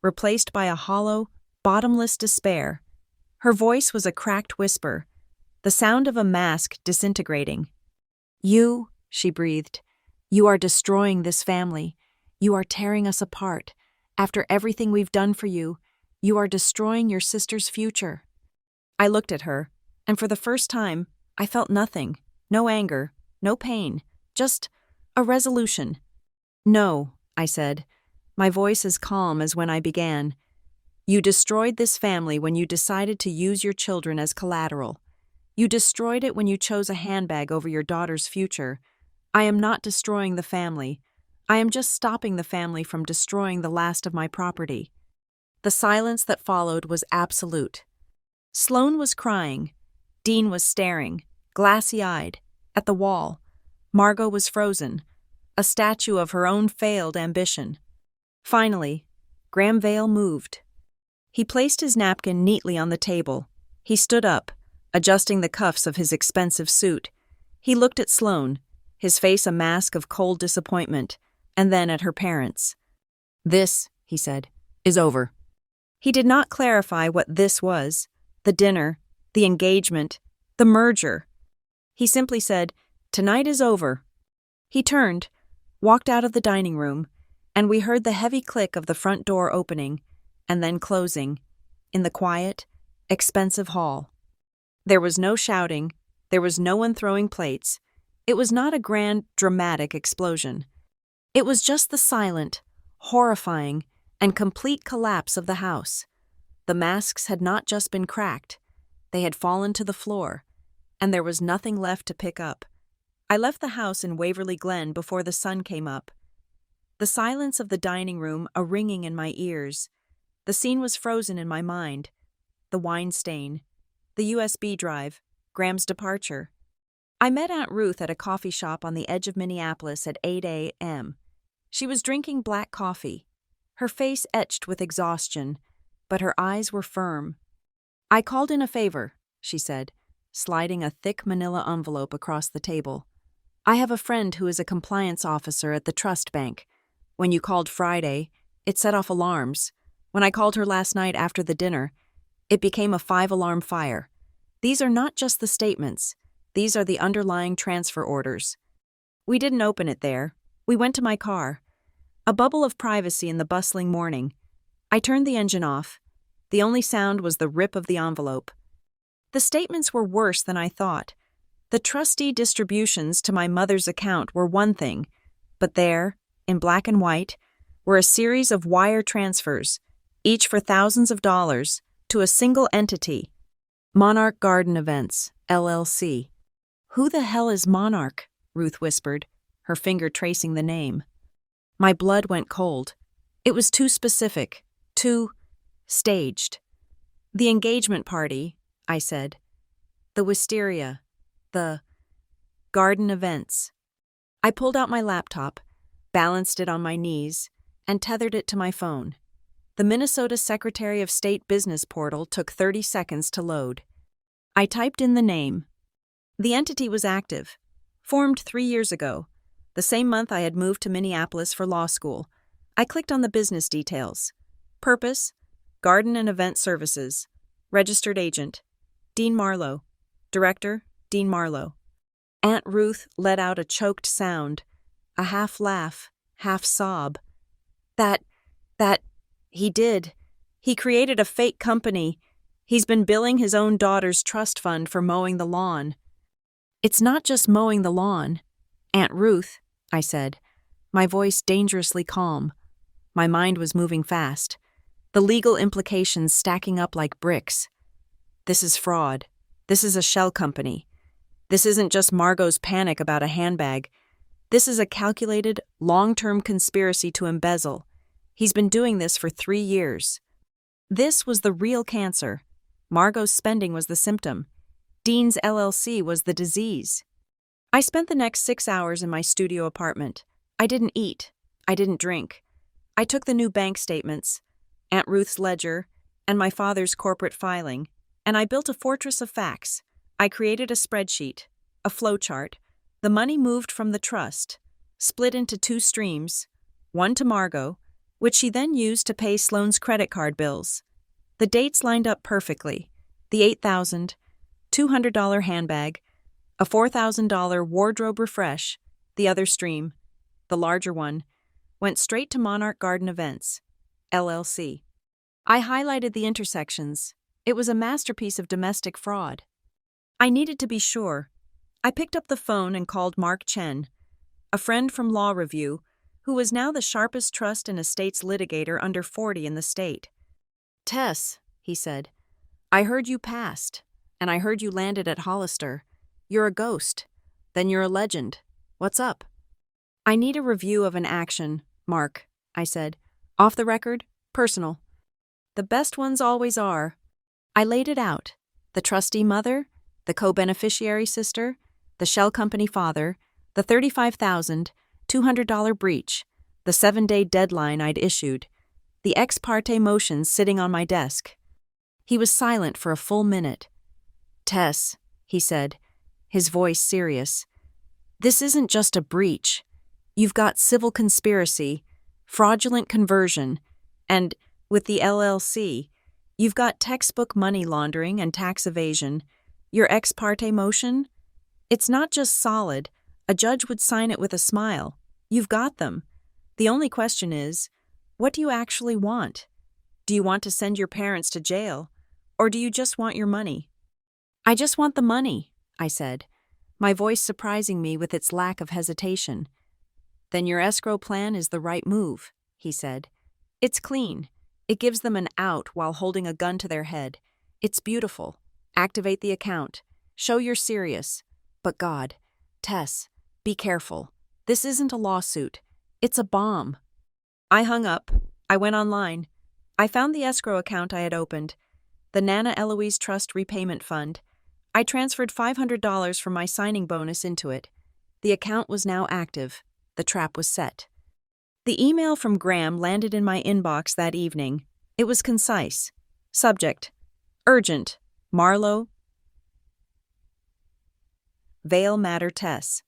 replaced by a hollow, bottomless despair. Her voice was a cracked whisper, the sound of a mask disintegrating. "You," she breathed, "you are destroying this family. You are tearing us apart. After everything we've done for you, you are destroying your sister's future." I looked at her, and for the first time, I felt nothing. No anger, no pain, just a resolution. "No," I said, my voice as calm as when I began. "You destroyed this family when you decided to use your children as collateral. You destroyed it when you chose a handbag over your daughter's future. I am not destroying the family. I am just stopping the family from destroying the last of my property." The silence that followed was absolute. Sloane was crying. Dean was staring, glassy-eyed, at the wall. Margot was frozen, a statue of her own failed ambition. Finally, Graham Vale moved. He placed his napkin neatly on the table. He stood up, adjusting the cuffs of his expensive suit. He looked at Sloane, his face a mask of cold disappointment, and then at her parents. "This," he said, "is over." He did not clarify what this was, the dinner, the engagement, the merger. He simply said, "Tonight is over." He turned, walked out of the dining room, and we heard the heavy click of the front door opening and then closing in the quiet, expensive hall. There was no shouting, there was no one throwing plates. It was not a grand, dramatic explosion. It was just the silent, horrifying, and complete collapse of the house. The masks had not just been cracked, they had fallen to the floor, and there was nothing left to pick up. I left the house in Waverly Glen before the sun came up. The silence of the dining room a ringing in my ears. The scene was frozen in my mind. The wine stain, the USB drive, Graham's departure. I met Aunt Ruth at a coffee shop on the edge of Minneapolis at 8 a.m. She was drinking black coffee, her face etched with exhaustion, but her eyes were firm. "I called in a favor," she said, sliding a thick manila envelope across the table. "I have a friend who is a compliance officer at the trust bank. When you called Friday, it set off alarms. When I called her last night after the dinner, it became a 5-alarm fire. These are not just the statements. These are the underlying transfer orders." We didn't open it there. We went to my car. A bubble of privacy in the bustling morning. I turned the engine off. The only sound was the rip of the envelope. The statements were worse than I thought. The trustee distributions to my mother's account were one thing, but there, in black and white, were a series of wire transfers, each for thousands of dollars, to a single entity. Monarch Garden Events, LLC. "Who the hell is Monarch?" Ruth whispered, her finger tracing the name. My blood went cold. It was too specific, too staged. "The engagement party," I said. "The wisteria. The garden events." I pulled out my laptop, balanced it on my knees, and tethered it to my phone. The Minnesota Secretary of State business portal took 30 seconds to load. I typed in the name. The entity was active, formed 3 years ago, the same month I had moved to Minneapolis for law school. I clicked on the business details. Purpose: Garden and Event Services. Registered agent: Dean Marlowe. Director: Dean Marlowe. Aunt Ruth let out a choked sound, a half laugh, half sob. That, he did. He created a fake company. He's been billing his own daughter's trust fund for mowing the lawn." "It's not just mowing the lawn, Aunt Ruth," I said, my voice dangerously calm. My mind was moving fast, the legal implications stacking up like bricks. This is fraud. This is a shell company. This isn't just Margot's panic about a handbag. This is a calculated, long-term conspiracy to embezzle. He's been doing this for 3 years. This was the real cancer. Margot's spending was the symptom. Dean's LLC was the disease. I spent the next 6 hours in my studio apartment. I didn't eat. I didn't drink. I took the new bank statements, Aunt Ruth's ledger, and my father's corporate filing, and I built a fortress of facts. I created a spreadsheet, a flowchart. The money moved from the trust, split into two streams, one to Margot, which she then used to pay Sloane's credit card bills. The dates lined up perfectly. The $8,200 handbag, a $4,000 wardrobe refresh, the other stream, the larger one, went straight to Monarch Garden Events, LLC. I highlighted the intersections. It was a masterpiece of domestic fraud. I needed to be sure. I picked up the phone and called Mark Chen, a friend from Law Review, who was now the sharpest trust and estates litigator under 40 in the state. "Tess," he said, "I heard you passed, and I heard you landed at Hollister. You're a ghost. Then you're a legend. What's up?" "I need a review of an action, Mark," I said. "Off the record, personal." "The best ones always are." I laid it out. The trustee mother, the co-beneficiary sister, the shell company father, the $35,200 breach, the 7-day deadline I'd issued, the ex parte motions sitting on my desk. He was silent for a full minute. "Tess," he said, his voice serious, "this isn't just a breach. You've got civil conspiracy, fraudulent conversion, and, with the LLC, you've got textbook money laundering and tax evasion. Your ex parte motion? It's not just solid. A judge would sign it with a smile. You've got them. The only question is, what do you actually want? Do you want to send your parents to jail, or do you just want your money?" "I just want the money," I said, my voice surprising me with its lack of hesitation. "Then your escrow plan is the right move," he said. "It's clean. It gives them an out while holding a gun to their head. It's beautiful. Activate the account. Show you're serious. But God, Tess, be careful. This isn't a lawsuit. It's a bomb." I hung up. I went online. I found the escrow account I had opened, the Nana Eloise Trust Repayment Fund. I transferred $500 from my signing bonus into it. The account was now active. The trap was set. The email from Graham landed in my inbox that evening. It was concise. Subject: urgent. Marlowe. Vale Matter Tess.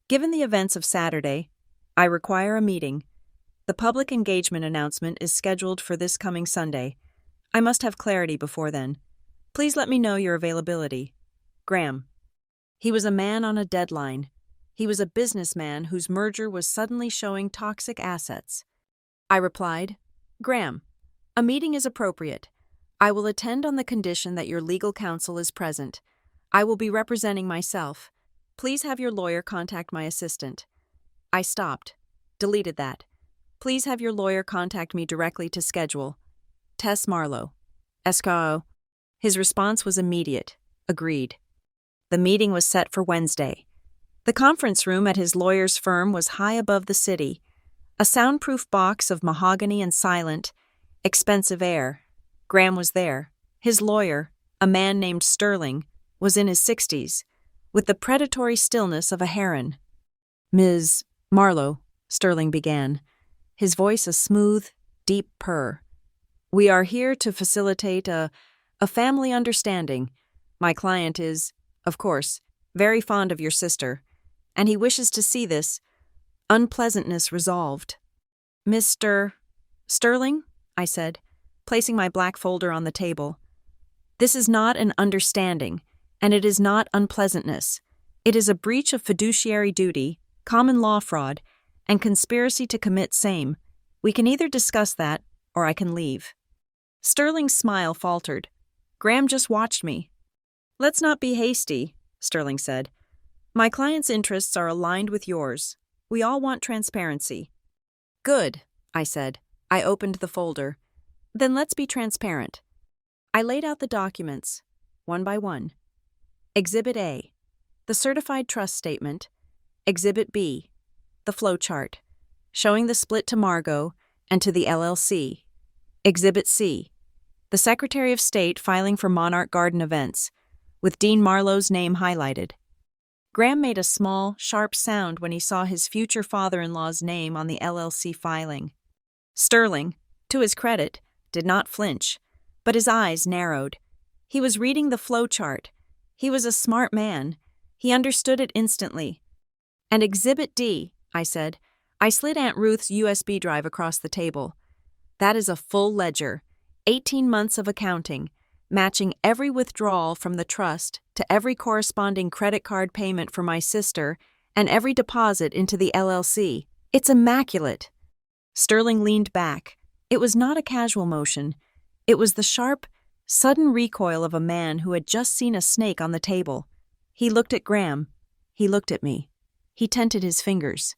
Given the events of Saturday, I require a meeting. The public engagement announcement is scheduled for this coming Sunday. I must have clarity before then. Please let me know your availability. Graham. He was a man on a deadline. He was a businessman whose merger was suddenly showing toxic assets. I replied, "Graham, a meeting is appropriate. I will attend on the condition that your legal counsel is present. I will be representing myself. Please have your lawyer contact my assistant." I stopped. Deleted that. "Please have your lawyer contact me directly to schedule. Tess Marlowe. Escrow." His response was immediate. Agreed. The meeting was set for Wednesday. The conference room at his lawyer's firm was high above the city, a soundproof box of mahogany and silent, expensive air. Graham was there. His lawyer, a man named Sterling, was in his 60s, with the predatory stillness of a heron. "Ms. Marlowe," Sterling began, his voice a smooth, deep purr. "We are here to facilitate a family understanding. My client is, of course, very fond of your sister, and he wishes to see this unpleasantness resolved." "Mr. Sterling?" I said, placing my black folder on the table. "This is not an understanding, and it is not unpleasantness. It is a breach of fiduciary duty, common law fraud, and conspiracy to commit same. We can either discuss that, or I can leave." Sterling's smile faltered. Graham just watched me. "Let's not be hasty," Sterling said. "My client's interests are aligned with yours. We all want transparency." "Good," I said. I opened the folder. "Then let's be transparent." I laid out the documents, one by one. Exhibit A, the certified trust statement. Exhibit B, the flowchart, showing the split to Margot and to the LLC. Exhibit C, the Secretary of State filing for Monarch Garden Events, with Dean Marlowe's name highlighted. Graham made a small, sharp sound when he saw his future father-in-law's name on the LLC filing. Sterling, to his credit, did not flinch, but his eyes narrowed. He was reading the flowchart. He was a smart man. He understood it instantly. "And Exhibit D," I said. I slid Aunt Ruth's USB drive across the table. "That is a full ledger, 18 months of accounting, matching every withdrawal from the trust to every corresponding credit card payment for my sister and every deposit into the LLC. It's immaculate." Sterling leaned back. It was not a casual motion. It was the sharp, sudden recoil of a man who had just seen a snake on the table. He looked at Graham. He looked at me. He tented his fingers.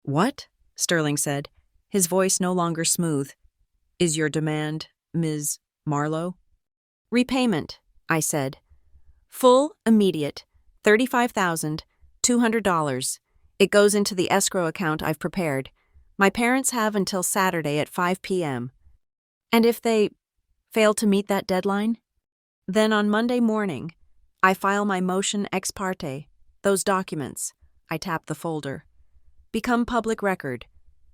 "What?" Sterling said, his voice no longer smooth. "Is your demand, Ms. Marlowe?" "Repayment," I said. "Full, immediate, $35,200. It goes into the escrow account I've prepared. My parents have until Saturday at 5 p.m. And if they fail to meet that deadline? Then on Monday morning, I file my motion ex parte. Those documents," I tapped the folder, "become public record.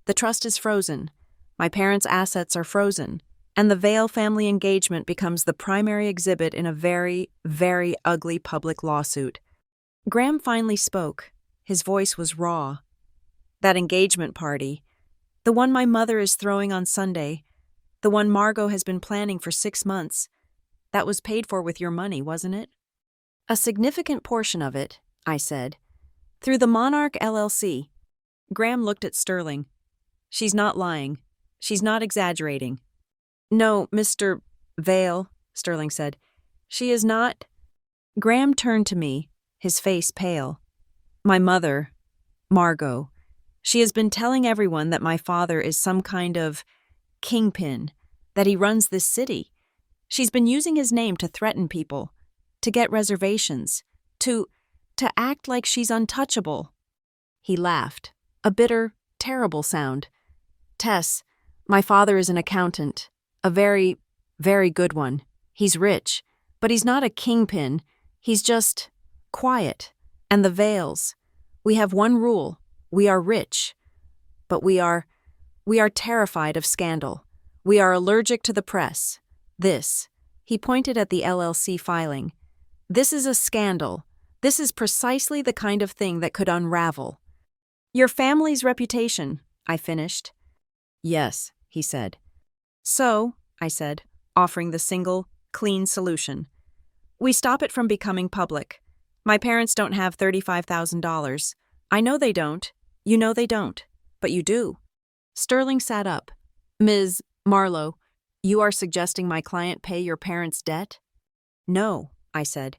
The trust is frozen. My parents' assets are frozen. And the Vale family engagement becomes the primary exhibit in a very, very ugly public lawsuit." Graham finally spoke. His voice was raw. "That engagement party, the one my mother is throwing on Sunday, the one Margot has been planning for 6 months, that was paid for with your money, wasn't it?" "A significant portion of it," I said. "Through the Monarch LLC. Graham looked at Sterling. "She's not lying. She's not exaggerating." "No, Mr. Vale," Sterling said. "She is not." Graham turned to me, his face pale. "My mother, Margot, she has been telling everyone that my father is some kind of kingpin, that he runs this city. She's been using his name to threaten people, to get reservations, to act like she's untouchable." He laughed, a bitter, terrible sound. "Tess, my father is an accountant, a very, very good one. He's rich, but he's not a kingpin. He's just quiet. And the Vales, we have one rule. We are rich. But we are terrified of scandal. We are allergic to the press. This," he pointed at the LLC filing, "this is a scandal. This is precisely the kind of thing that could unravel." "Your family's reputation," I finished. "Yes," he said. "So," I said, offering the single, clean solution, "we stop it from becoming public. My parents don't have $35,000. I know they don't. You know they don't. But you do." Sterling sat up. "Ms. Marlowe, you are suggesting my client pay your parents' debt?" "No," I said.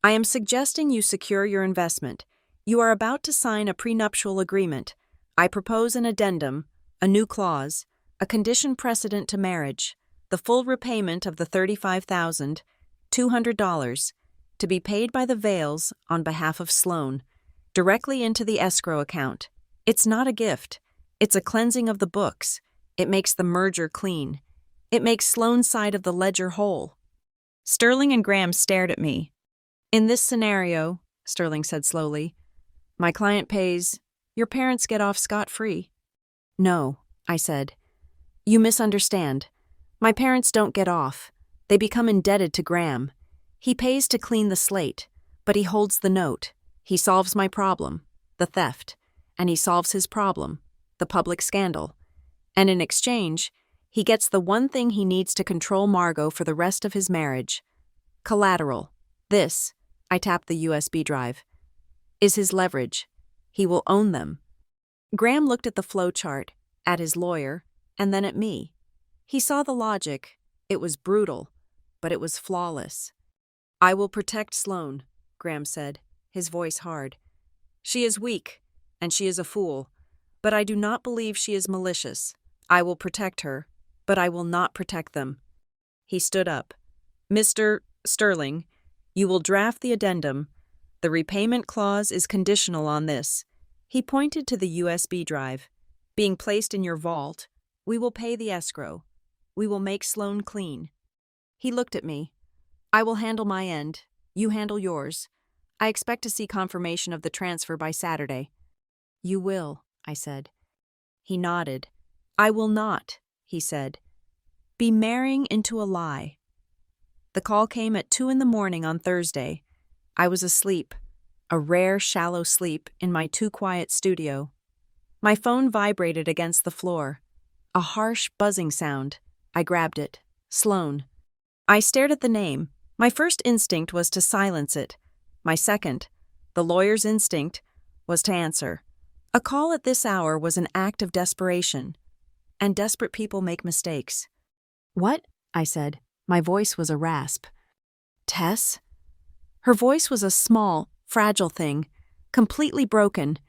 "I am suggesting you secure your investment. You are about to sign a prenuptial agreement. I propose an addendum, a new clause, a condition precedent to marriage, the full repayment of the $35,200 to be paid by the Vales on behalf of Sloan, directly into the escrow account. It's not a gift. It's a cleansing of the books. It makes the merger clean. It makes Sloan's side of the ledger whole." Sterling and Graham stared at me. "In this scenario," Sterling said slowly, "my client pays, your parents get off scot-free." "No," I said. "You misunderstand. My parents don't get off. They become indebted to Graham. He pays to clean the slate, but he holds the note. He solves my problem, the theft, and he solves his problem, the public scandal. And in exchange, he gets the one thing he needs to control Margot for the rest of his marriage. Collateral. This," I tapped the USB drive, "is his leverage. He will own them." Graham looked at the flowchart, at his lawyer, and then at me. He saw the logic. It was brutal, but it was flawless. "I will protect Sloan," Graham said, his voice hard. "She is weak, and she is a fool, but I do not believe she is malicious. I will protect her, but I will not protect them." He stood up. "Mr. Sterling, you will draft the addendum. The repayment clause is conditional on this." He pointed to the USB drive. "Being placed in your vault, we will pay the escrow. We will make Sloan clean." He looked at me. "I will handle my end. You handle yours. I expect to see confirmation of the transfer by Saturday. You will, I said. He nodded. I will not, he said. Be marrying into a lie. The call came at 2 a.m. on Thursday. I was asleep, a rare, shallow sleep in my too-quiet studio. My phone vibrated against the floor. A harsh, buzzing sound. I grabbed it. Sloan. I stared at the name. My first instinct was to silence it. My second, the lawyer's instinct, was to answer. A call at this hour was an act of desperation. And desperate people make mistakes. What? I said. My voice was a rasp. Tess? Her voice was a small, fragile thing, completely broken.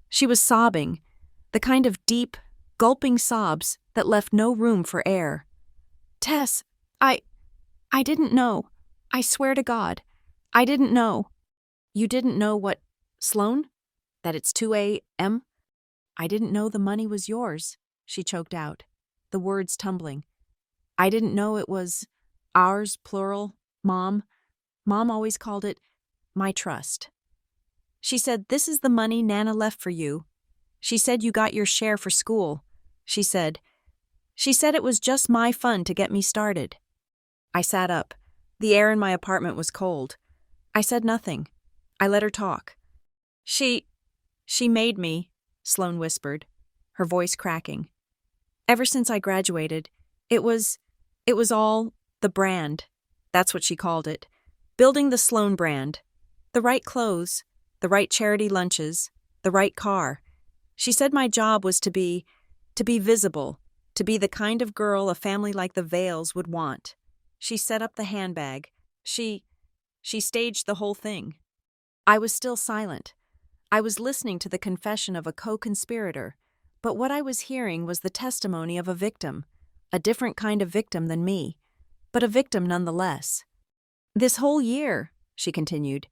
She was sobbing, the kind of deep, gulping sobs that left no room for air. Tess, I didn't know. I swear to God, I didn't know. You didn't know what, Sloan? That it's 2 a.m.? I didn't know the money was yours, she choked out, the words tumbling. I didn't know it was ours, plural, Mom. Mom always called it my trust. She said, this is the money Nana left for you. She said you got your share for school. She said it was just my fun to get me started. I sat up. The air in my apartment was cold. I said nothing. I let her talk. She made me, Sloan whispered, her voice cracking. Ever since I graduated, it was all the brand. That's what she called it. Building the Sloan brand. The right clothes, the right charity lunches, the right car. She said my job was to be visible, to be the kind of girl a family like the Vales would want. She set up the handbag. She staged the whole thing. I was still silent. I was listening to the confession of a co-conspirator, but what I was hearing was the testimony of a victim, a different kind of victim than me, but a victim nonetheless. This whole year, she continued,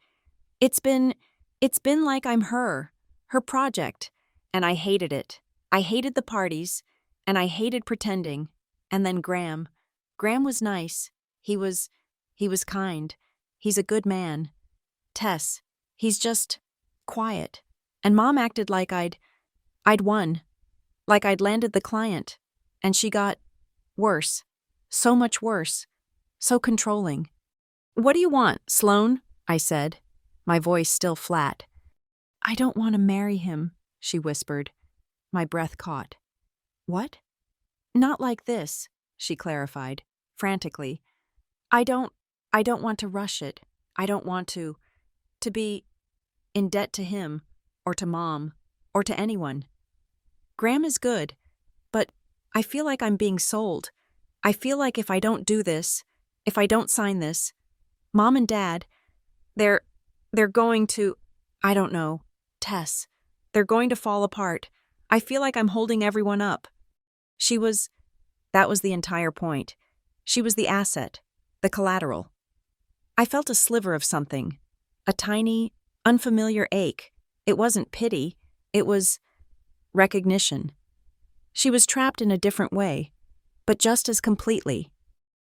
it's been like I'm her project, and I hated it. I hated the parties, and I hated pretending. And then Graham was nice. He was kind. He's a good man. Tess, he's just quiet. And Mom acted like I'd won, like I'd landed the client, and she got worse, so much worse, so controlling. What do you want, Sloan? I said, my voice still flat. I don't want to marry him, she whispered. My breath caught. What? Not like this, she clarified, frantically. I don't want to rush it. I don't want to be in debt to him, or to Mom, or to anyone. Graham is good, but I feel like I'm being sold. I feel like if I don't do this, if I don't sign this, Mom and Dad, they're going to, I don't know, Tess, they're going to fall apart. I feel like I'm holding everyone up. That was the entire point. She was the asset, the collateral. I felt a sliver of something, a tiny, unfamiliar ache. It wasn't pity, it was recognition. She was trapped in a different way, but just as completely.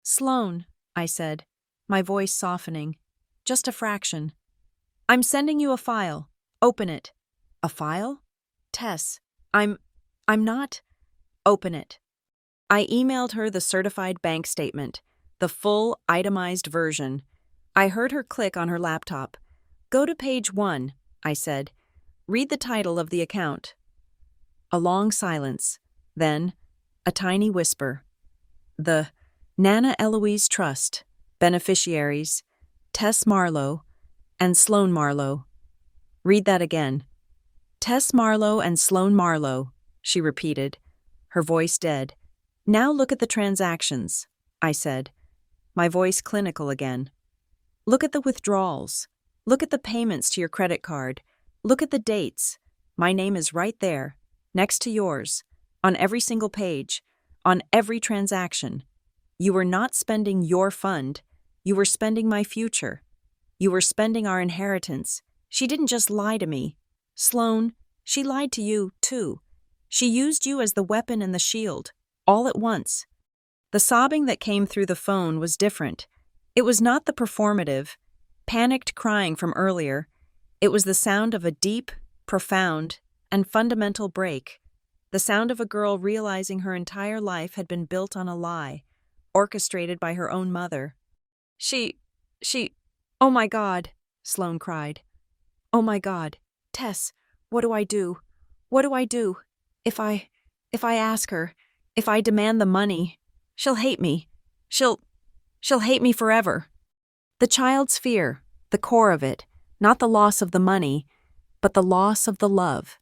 Sloan, I said, my voice softening, just a fraction. I'm sending you a file. Open it. A file? Tess, I'm not. Open it. I emailed her the certified bank statement, the full, itemized version. I heard her click on her laptop. Go to page 1, I said. Read the title of the account. A long silence. Then, a tiny whisper. The Nana Eloise Trust, beneficiaries, Tess Marlowe and Sloan Marlowe. Read that again. Tess Marlowe and Sloan Marlowe, she repeated, her voice dead. Now look at the transactions, I said, my voice clinical again. Look at the withdrawals. Look at the payments to your credit card. Look at the dates. My name is right there, next to yours, on every single page, on every transaction. You were not spending your fund. You were spending my future. You were spending our inheritance. She didn't just lie to me. Sloan, she lied to you, too. She used you as the weapon and the shield, all at once. The sobbing that came through the phone was different. It was not the performative, panicked crying from earlier. It was the sound of a deep, profound, and fundamental break. The sound of a girl realizing her entire life had been built on a lie, orchestrated by her own mother. She, oh my God, Sloane cried. Oh my God, Tess, what do I do? What do I do? If I ask her, if I demand the money, she'll hate me. She'll hate me forever. The child's fear, the core of it, not the loss of the money, but the loss of the love.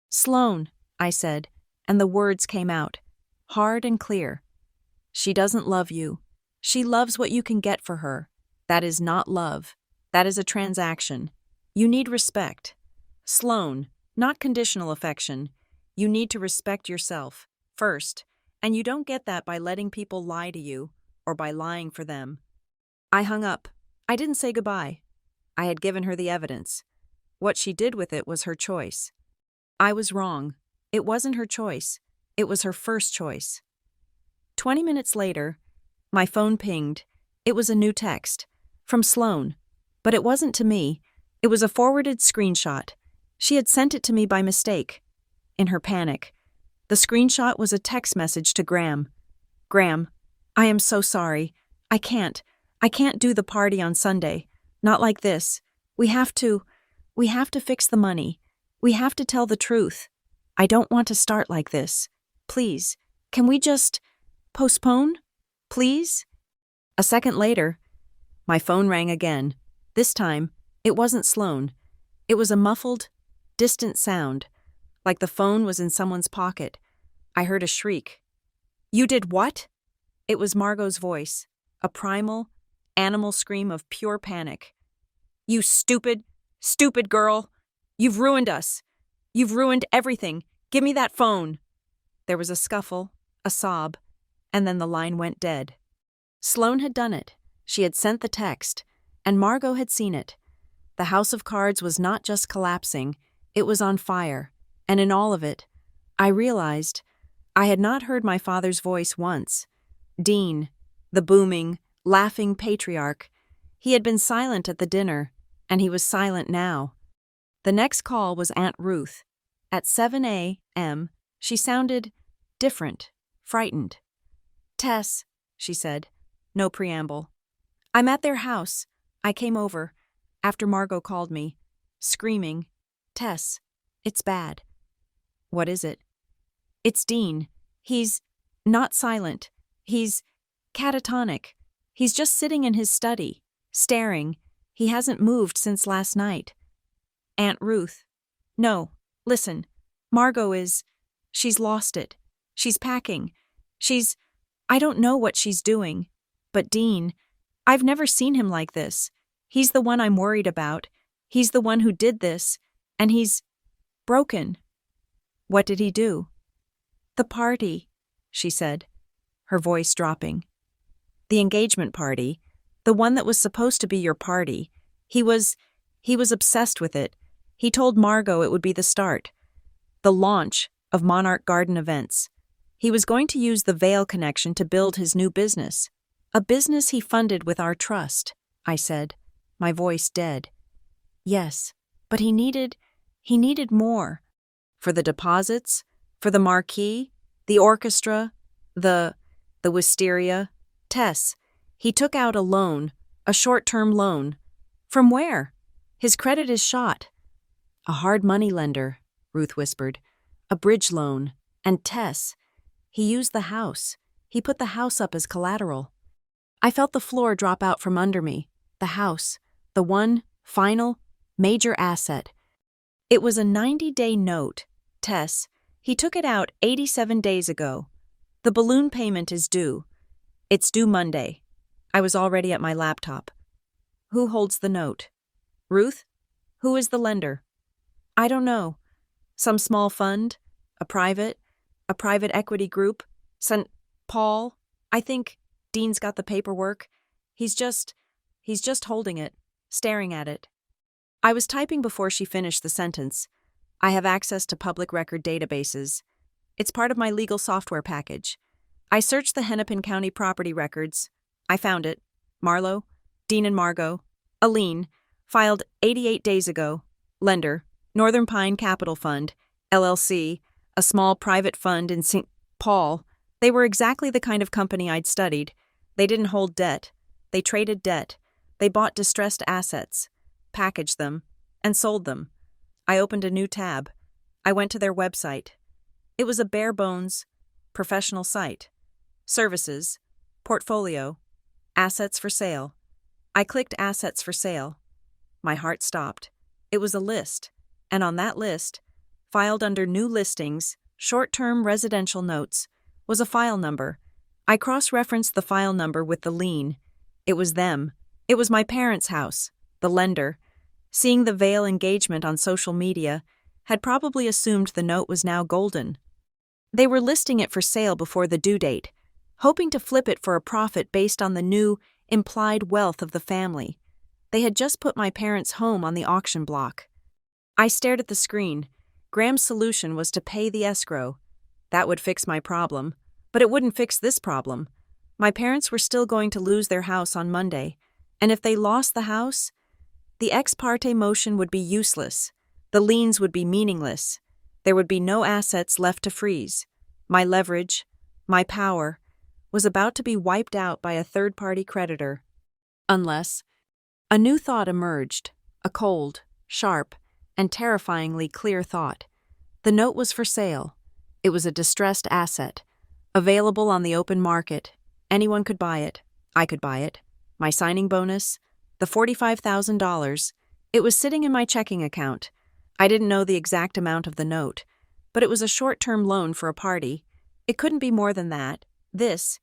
Sloane, I said, and the words came out, hard and clear. She doesn't love you. She loves what you can get for her. That is not love. That is a transaction. You need respect. Sloane, not conditional affection. You need to respect yourself, first, and you don't get that by letting people lie to you, or by lying for them. I hung up. I didn't say goodbye. I had given her the evidence. What she did with it was her choice. I was wrong. It wasn't her choice. It was her first choice. 20 minutes later, my phone pinged. It was a new text. From Sloane. But it wasn't to me. It was a forwarded screenshot. She had sent it to me by mistake. In her panic. The screenshot was a text message to Graham. Graham, I am so sorry. I can't do the party on Sunday. Not like this. We have to fix the money. We have to tell the truth. I don't want to start like this. Please, can we just postpone? Please? A second later, my phone rang again. This time, it wasn't Sloane. It was a muffled, distant sound, like the phone was in someone's pocket. I heard a shriek. You did what? It was Margot's voice, a primal, animal scream of pure panic. You stupid girl! You've ruined us! You've ruined everything! Give me that phone! There was a scuffle, a sob, and then the line went dead. Sloane had done it. She had sent the text, and Margot had seen it. The house of cards was not just collapsing, it was on fire, and in all of it, I realized I had not heard my father's voice once. Dean, the booming, laughing patriarch, he had been silent at the dinner, and he was silent now. The next call was Aunt Ruth. At 7 a.m., she sounded different, frightened. Tess, she said, no preamble. I'm at their house. I came over, after Margot called me, screaming, Tess, it's bad. What is it? It's Dean. He's not silent. He's catatonic. He's just sitting in his study, staring. He hasn't moved since last night. Aunt Ruth. No, listen. Margot she's lost it. She's packing. I don't know what she's doing. But Dean, I've never seen him like this. He's the one I'm worried about. He's the one who did this. And he's broken. What did he do? The party, she said, her voice dropping. The engagement party, the one that was supposed to be your party. He was obsessed with it. He told Margot it would be the start, the launch of Monarch Garden events. He was going to use the Vale connection to build his new business. A business he funded with our trust, I said, my voice dead. Yes, but he needed more. For the deposits, for the marquee, the orchestra, the wisteria. Tess, he took out a loan, a short-term loan. From where? His credit is shot. A hard money lender, Ruth whispered. A bridge loan. And Tess, he used the house. He put the house up as collateral. I felt the floor drop out from under me. The house, the one, final, major asset. It was a 90-day note. Tess, he took it out 87 days ago. The balloon payment is due. It's due Monday. I was already at my laptop. Who holds the note? Ruth? Who is the lender? I don't know. Some small fund? A private equity group? St. Paul? I think Dean's got the paperwork. He's just holding it, staring at it. I was typing before she finished the sentence. I have access to public record databases. It's part of my legal software package. I searched the Hennepin County property records. I found it. Marlowe, Dean and Margot, a lien, filed 88 days ago. Lender, Northern Pine Capital Fund, LLC, a small private fund in St. Paul. They were exactly the kind of company I'd studied. They didn't hold debt. They traded debt. They bought distressed assets, packaged them, and sold them. I opened a new tab. I went to their website. It was a bare-bones, professional site. Services, portfolio, assets for sale. I clicked assets for sale. My heart stopped. It was a list, and on that list, filed under new listings, short-term residential notes, was a file number. I cross-referenced the file number with the lien. It was them. It was my parents' house, the lender. Seeing the Vail engagement on social media, had probably assumed the note was now golden. They were listing it for sale before the due date, hoping to flip it for a profit based on the new, implied wealth of the family. They had just put my parents' home on the auction block. I stared at the screen. Graham's solution was to pay the escrow. That would fix my problem, but it wouldn't fix this problem. My parents were still going to lose their house on Monday, and if they lost the house, the ex parte motion would be useless. The liens would be meaningless. There would be no assets left to freeze. My leverage, my power, was about to be wiped out by a third-party creditor. Unless a new thought emerged, a cold, sharp, and terrifyingly clear thought. The note was for sale. It was a distressed asset, available on the open market. Anyone could buy it. I could buy it. My signing bonus, the $45,000, it was sitting in my checking account. I didn't know the exact amount of the note, but it was a short-term loan for a party. It couldn't be more than that. This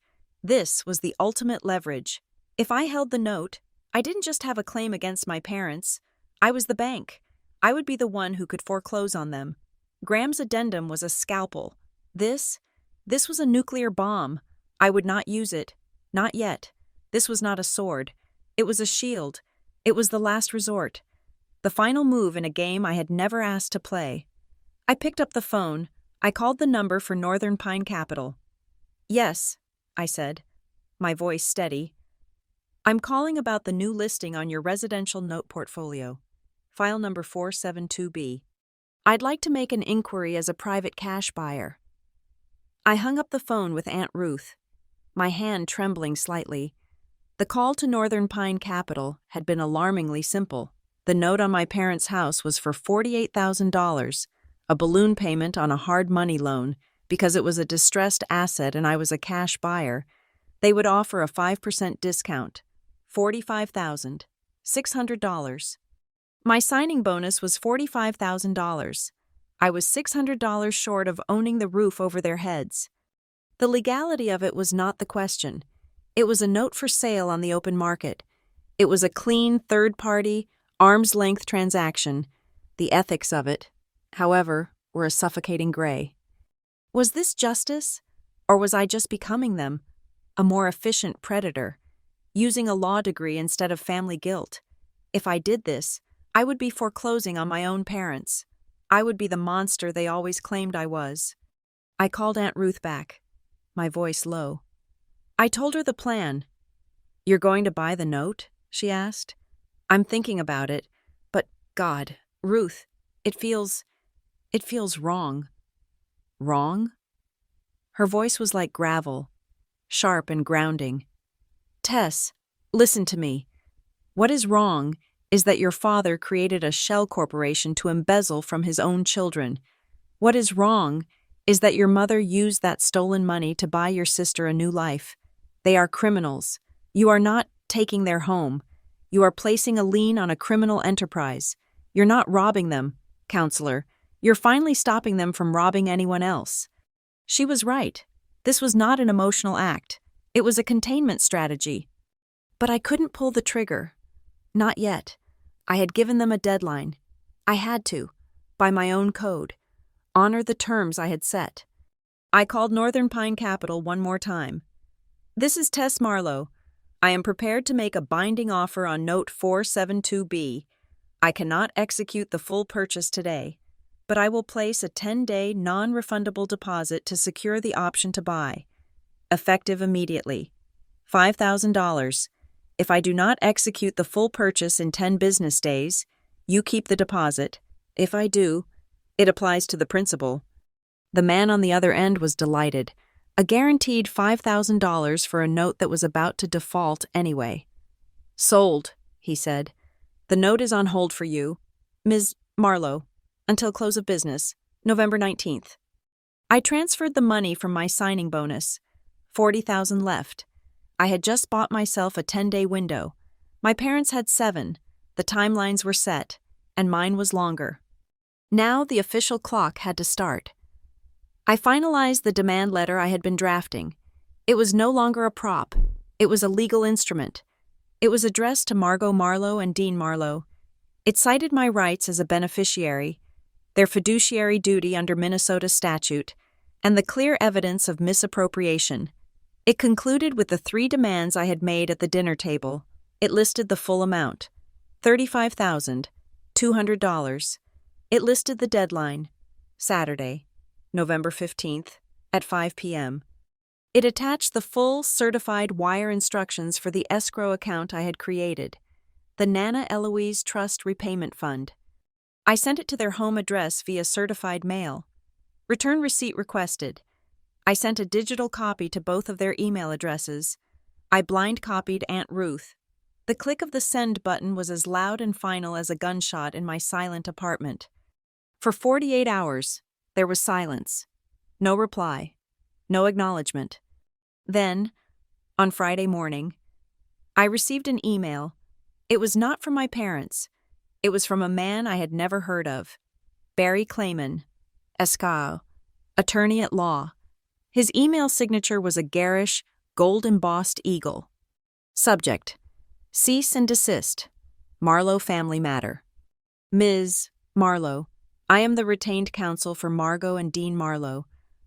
was the ultimate leverage. If I held the note, I didn't just have a claim against my parents. I was the bank. I would be the one who could foreclose on them. Graham's addendum was a scalpel. This was a nuclear bomb. I would not use it. Not yet. This was not a sword. It was a shield. It was the last resort. The final move in a game I had never asked to play. I picked up the phone. I called the number for Northern Pine Capital. "Yes," I said, my voice steady. "I'm calling about the new listing on your residential note portfolio, file number 472B. I'd like to make an inquiry as a private cash buyer." I hung up the phone with Aunt Ruth, my hand trembling slightly. The call to Northern Pine Capital had been alarmingly simple. The note on my parents' house was for $48,000, a balloon payment on a hard money loan, because it was a distressed asset and I was a cash buyer. They would offer a 5% discount, $45,600. My signing bonus was $45,000. I was $600 short of owning the roof over their heads. The legality of it was not the question. It was a note for sale on the open market. It was a clean, third-party, arm's-length transaction. The ethics of it, however, were a suffocating gray. Was this justice, or was I just becoming them, a more efficient predator, using a law degree instead of family guilt? If I did this, I would be foreclosing on my own parents. I would be the monster they always claimed I was. I called Aunt Ruth back, my voice low. I told her the plan. "You're going to buy the note?" she asked. "I'm thinking about it, but God, Ruth, it feels wrong." "Wrong?" Her voice was like gravel, sharp and grounding. "Tess, listen to me. What is wrong is that your father created a shell corporation to embezzle from his own children. What is wrong is that your mother used that stolen money to buy your sister a new life. They are criminals. You are not taking their home. You are placing a lien on a criminal enterprise. You're not robbing them, counselor. You're finally stopping them from robbing anyone else." She was right. This was not an emotional act. It was a containment strategy. But I couldn't pull the trigger. Not yet. I had given them a deadline. I had to, by my own code, honor the terms I had set. I called Northern Pine Capital one more time. "This is Tess Marlowe. I am prepared to make a binding offer on note 472B. I cannot execute the full purchase today, but I will place a 10-day non-refundable deposit to secure the option to buy. Effective immediately. $5,000. If I do not execute the full purchase in 10 business days, you keep the deposit. If I do, it applies to the principal. The man on the other end was delighted. A guaranteed $5,000 for a note that was about to default anyway. Sold, he said. The note is on hold for you, Ms. Marlowe, until close of business, November 19th. I transferred the money from my signing bonus. $40,000 left. I had just bought myself a 10-day window. My parents had 7. The timelines were set, and mine was longer. Now the official clock had to start. I finalized the demand letter I had been drafting. It was no longer a prop. It was a legal instrument. It was addressed to Margot Marlowe and Dean Marlowe. It cited my rights as a beneficiary, their fiduciary duty under Minnesota statute, and the clear evidence of misappropriation. It concluded with the 3 demands I had made at the dinner table. It listed the full amount, $35,200. It listed the deadline, Saturday, November 15th, at 5 p.m. It attached the full certified wire instructions for the escrow account I had created, the Nana Eloise Trust Repayment Fund. I sent it to their home address via certified mail. Return receipt requested. I sent a digital copy to both of their email addresses. I blind copied Aunt Ruth. The click of the send button was as loud and final as a gunshot in my silent apartment. For 48 hours, there was silence. No reply. No acknowledgement. Then, on Friday morning, I received an email. It was not from my parents. It was from a man I had never heard of. Barry Clayman, Escau, attorney at law. His email signature was a garish, gold-embossed eagle. Subject: Cease and desist. Marlowe family matter. Ms. Marlowe, I am the retained counsel for Margot and Dean Marlowe.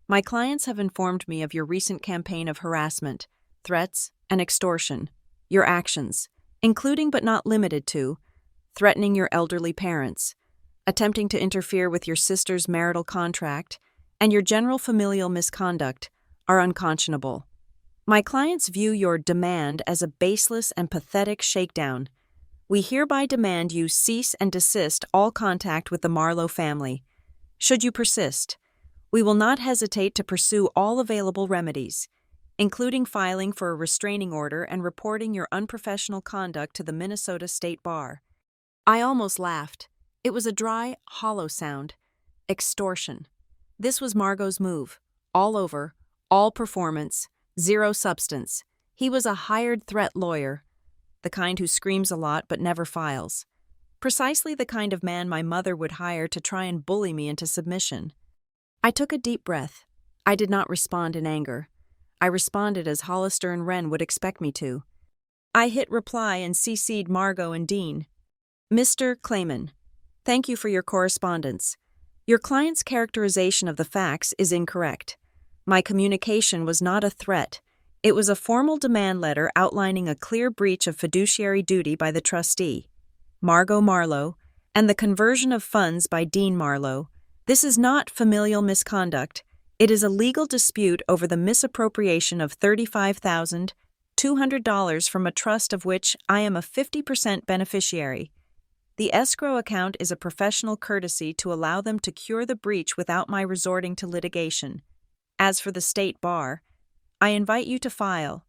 My clients have informed me of your recent campaign of harassment, threats, and extortion. Your actions, including but not limited to, threatening your elderly parents, attempting to interfere with your sister's marital contract, and your general familial misconduct, are unconscionable. My clients view your demand as a baseless and pathetic shakedown. We hereby demand you cease and desist all contact with the Marlowe family. Should you persist, we will not hesitate to pursue all available remedies, including filing for a restraining order and reporting your unprofessional conduct to the Minnesota State Bar. I almost laughed. It was a dry, hollow sound. Extortion. This was Margot's move. All over, all performance, zero substance. He was a hired threat lawyer, the kind who screams a lot but never files. Precisely the kind of man my mother would hire to try and bully me into submission. I took a deep breath. I did not respond in anger. I responded as Hollister and Wren would expect me to. I hit reply and CC'd Margot and Dean. Mr. Clayman, thank you for your correspondence. Your client's characterization of the facts is incorrect. My communication was not a threat. It was a formal demand letter outlining a clear breach of fiduciary duty by the trustee, Margot Marlowe, and the conversion of funds by Dean Marlowe. This is not familial misconduct. It is a legal dispute over the misappropriation of $35,200 from a trust of which I am a 50% beneficiary. The escrow account is a professional courtesy to allow them to cure the breach without my resorting to litigation. As for the State Bar, I invite you to file.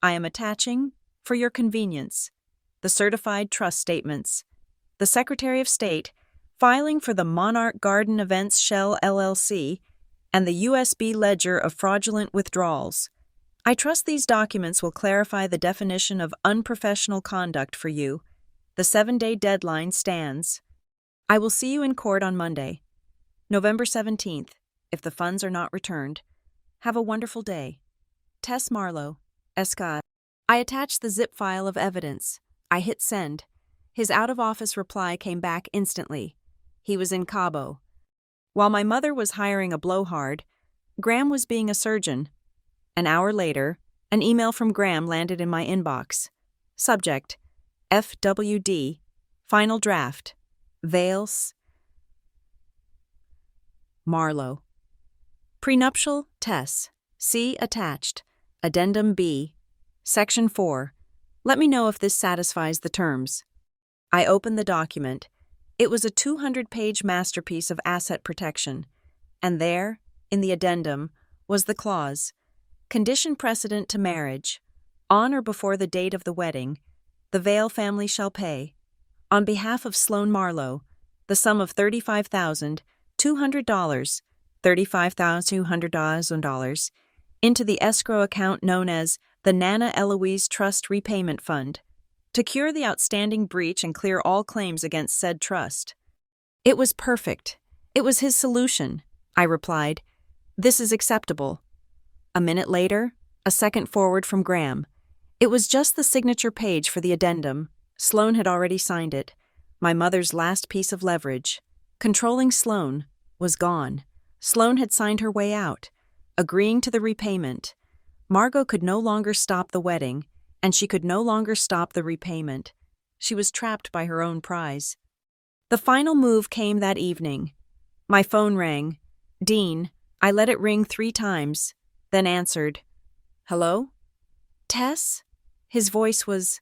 I am attaching, for your convenience, the certified trust statements. The Secretary of State, filing for the Monarch Garden Events Shell LLC, and the USB ledger of fraudulent withdrawals. I trust these documents will clarify the definition of unprofessional conduct for you. The 7-day deadline stands. I will see you in court on Monday, November 17th, if the funds are not returned. Have a wonderful day. Tess Marlowe, Escott. I attached the zip file of evidence. I hit send. His out-of-office reply came back instantly. He was in Cabo. While my mother was hiring a blowhard, Graham was being a surgeon. An hour later, an email from Graham landed in my inbox. Subject: FWD, Final Draft, Vales, Marlowe. Prenuptial Tess. See attached. Addendum B. Section 4. Let me know if this satisfies the terms. I opened the document. It was a 200-page masterpiece of asset protection, and there, in the addendum, was the clause, condition precedent to marriage. On or before the date of the wedding, the Vale family shall pay, on behalf of Sloan Marlowe, the sum of $35,200, $35,200, into the escrow account known as the Nana Eloise Trust Repayment Fund, to cure the outstanding breach and clear all claims against said trust. It was perfect. It was his solution, I replied. This is acceptable. A minute later, a second forward from Graham. It was just the signature page for the addendum. Sloan had already signed it. My mother's last piece of leverage, controlling Sloan, was gone. Sloan had signed her way out, agreeing to the repayment. Margot could no longer stop the wedding, and she could no longer stop the repayment. She was trapped by her own prize. The final move came that evening. My phone rang. Dean, I let it ring 3 times, then answered. Hello? Tess? His voice was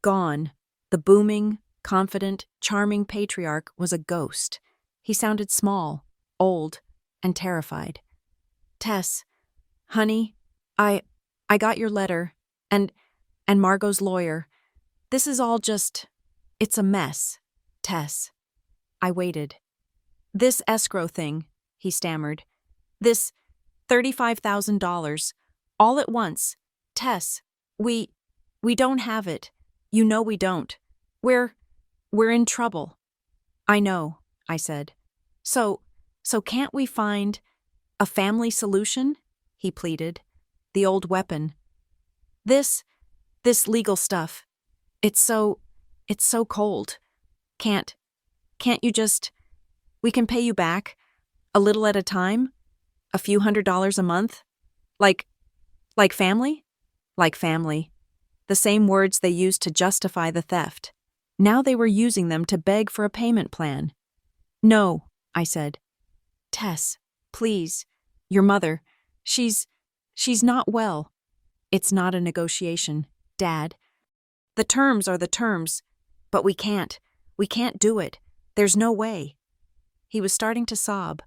gone. The booming, confident, charming patriarch was a ghost. He sounded small, old, and terrified. Tess, honey, I got your letter, and Margot's lawyer. This is all it's a mess, Tess. I waited. This escrow thing, he stammered. This $35,000, all at once. Tess, we don't have it. You know we don't. We're in trouble. I know, I said. So can't we find a family solution? He pleaded. The old weapon. This legal stuff. It's so cold. Can't you we can pay you back, a little at a time, a few $100s a month? Like family? Like family. The same words they used to justify the theft. Now they were using them to beg for a payment plan. No, I said. Tess, please. Your mother, she's not well. It's not a negotiation, Dad. The terms are the terms, but we can't do it. There's no way. He was starting to sob,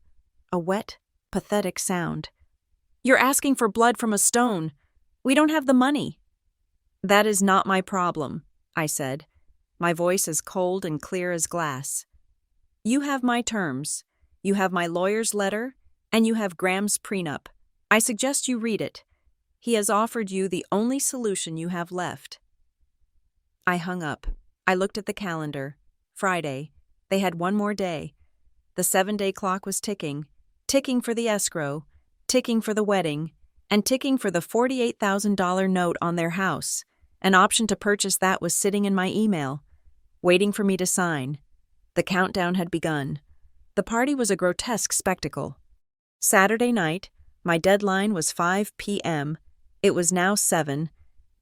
a wet, pathetic sound. You're asking for blood from a stone. We don't have the money. That is not my problem, I said, my voice as cold and clear as glass. You have my terms. You have my lawyer's letter, and you have Graham's prenup. I suggest you read it. He has offered you the only solution you have left. I hung up. I looked at the calendar. Friday. They had one more day. The 7-day clock was ticking for the escrow, ticking for the wedding, and ticking for the $48,000 note on their house. An option to purchase that was sitting in my email, waiting for me to sign. The countdown had begun. The party was a grotesque spectacle. Saturday night, my deadline was 5 p.m. It was now 7,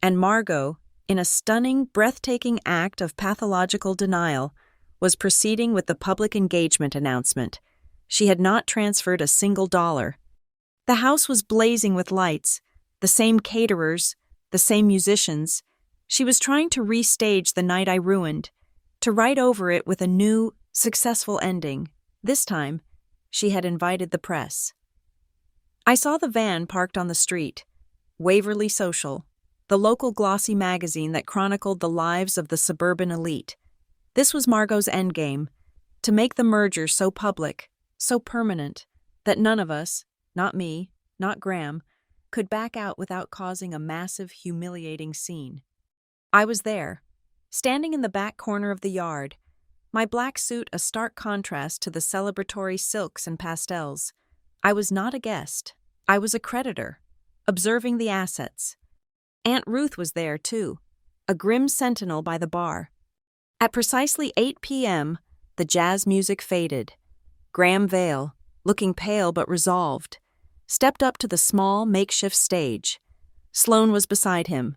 and Margot, in a stunning, breathtaking act of pathological denial, was proceeding with the public engagement announcement. She had not transferred a single dollar. The house was blazing with lights, the same caterers, the same musicians. She was trying to restage the night I ruined, to write over it with a new, successful ending. This time, she had invited the press. I saw the van parked on the street. Waverly Social, the local glossy magazine that chronicled the lives of the suburban elite. This was Margot's endgame, to make the merger so public, so permanent, that none of us, not me, not Graham, could back out without causing a massive, humiliating scene. I was there, standing in the back corner of the yard, my black suit a stark contrast to the celebratory silks and pastels. I was not a guest. I was a creditor, observing the assets. Aunt Ruth was there, too, a grim sentinel by the bar. At precisely 8 p.m., the jazz music faded. Graham Vale, looking pale but resolved, stepped up to the small, makeshift stage. Sloan was beside him,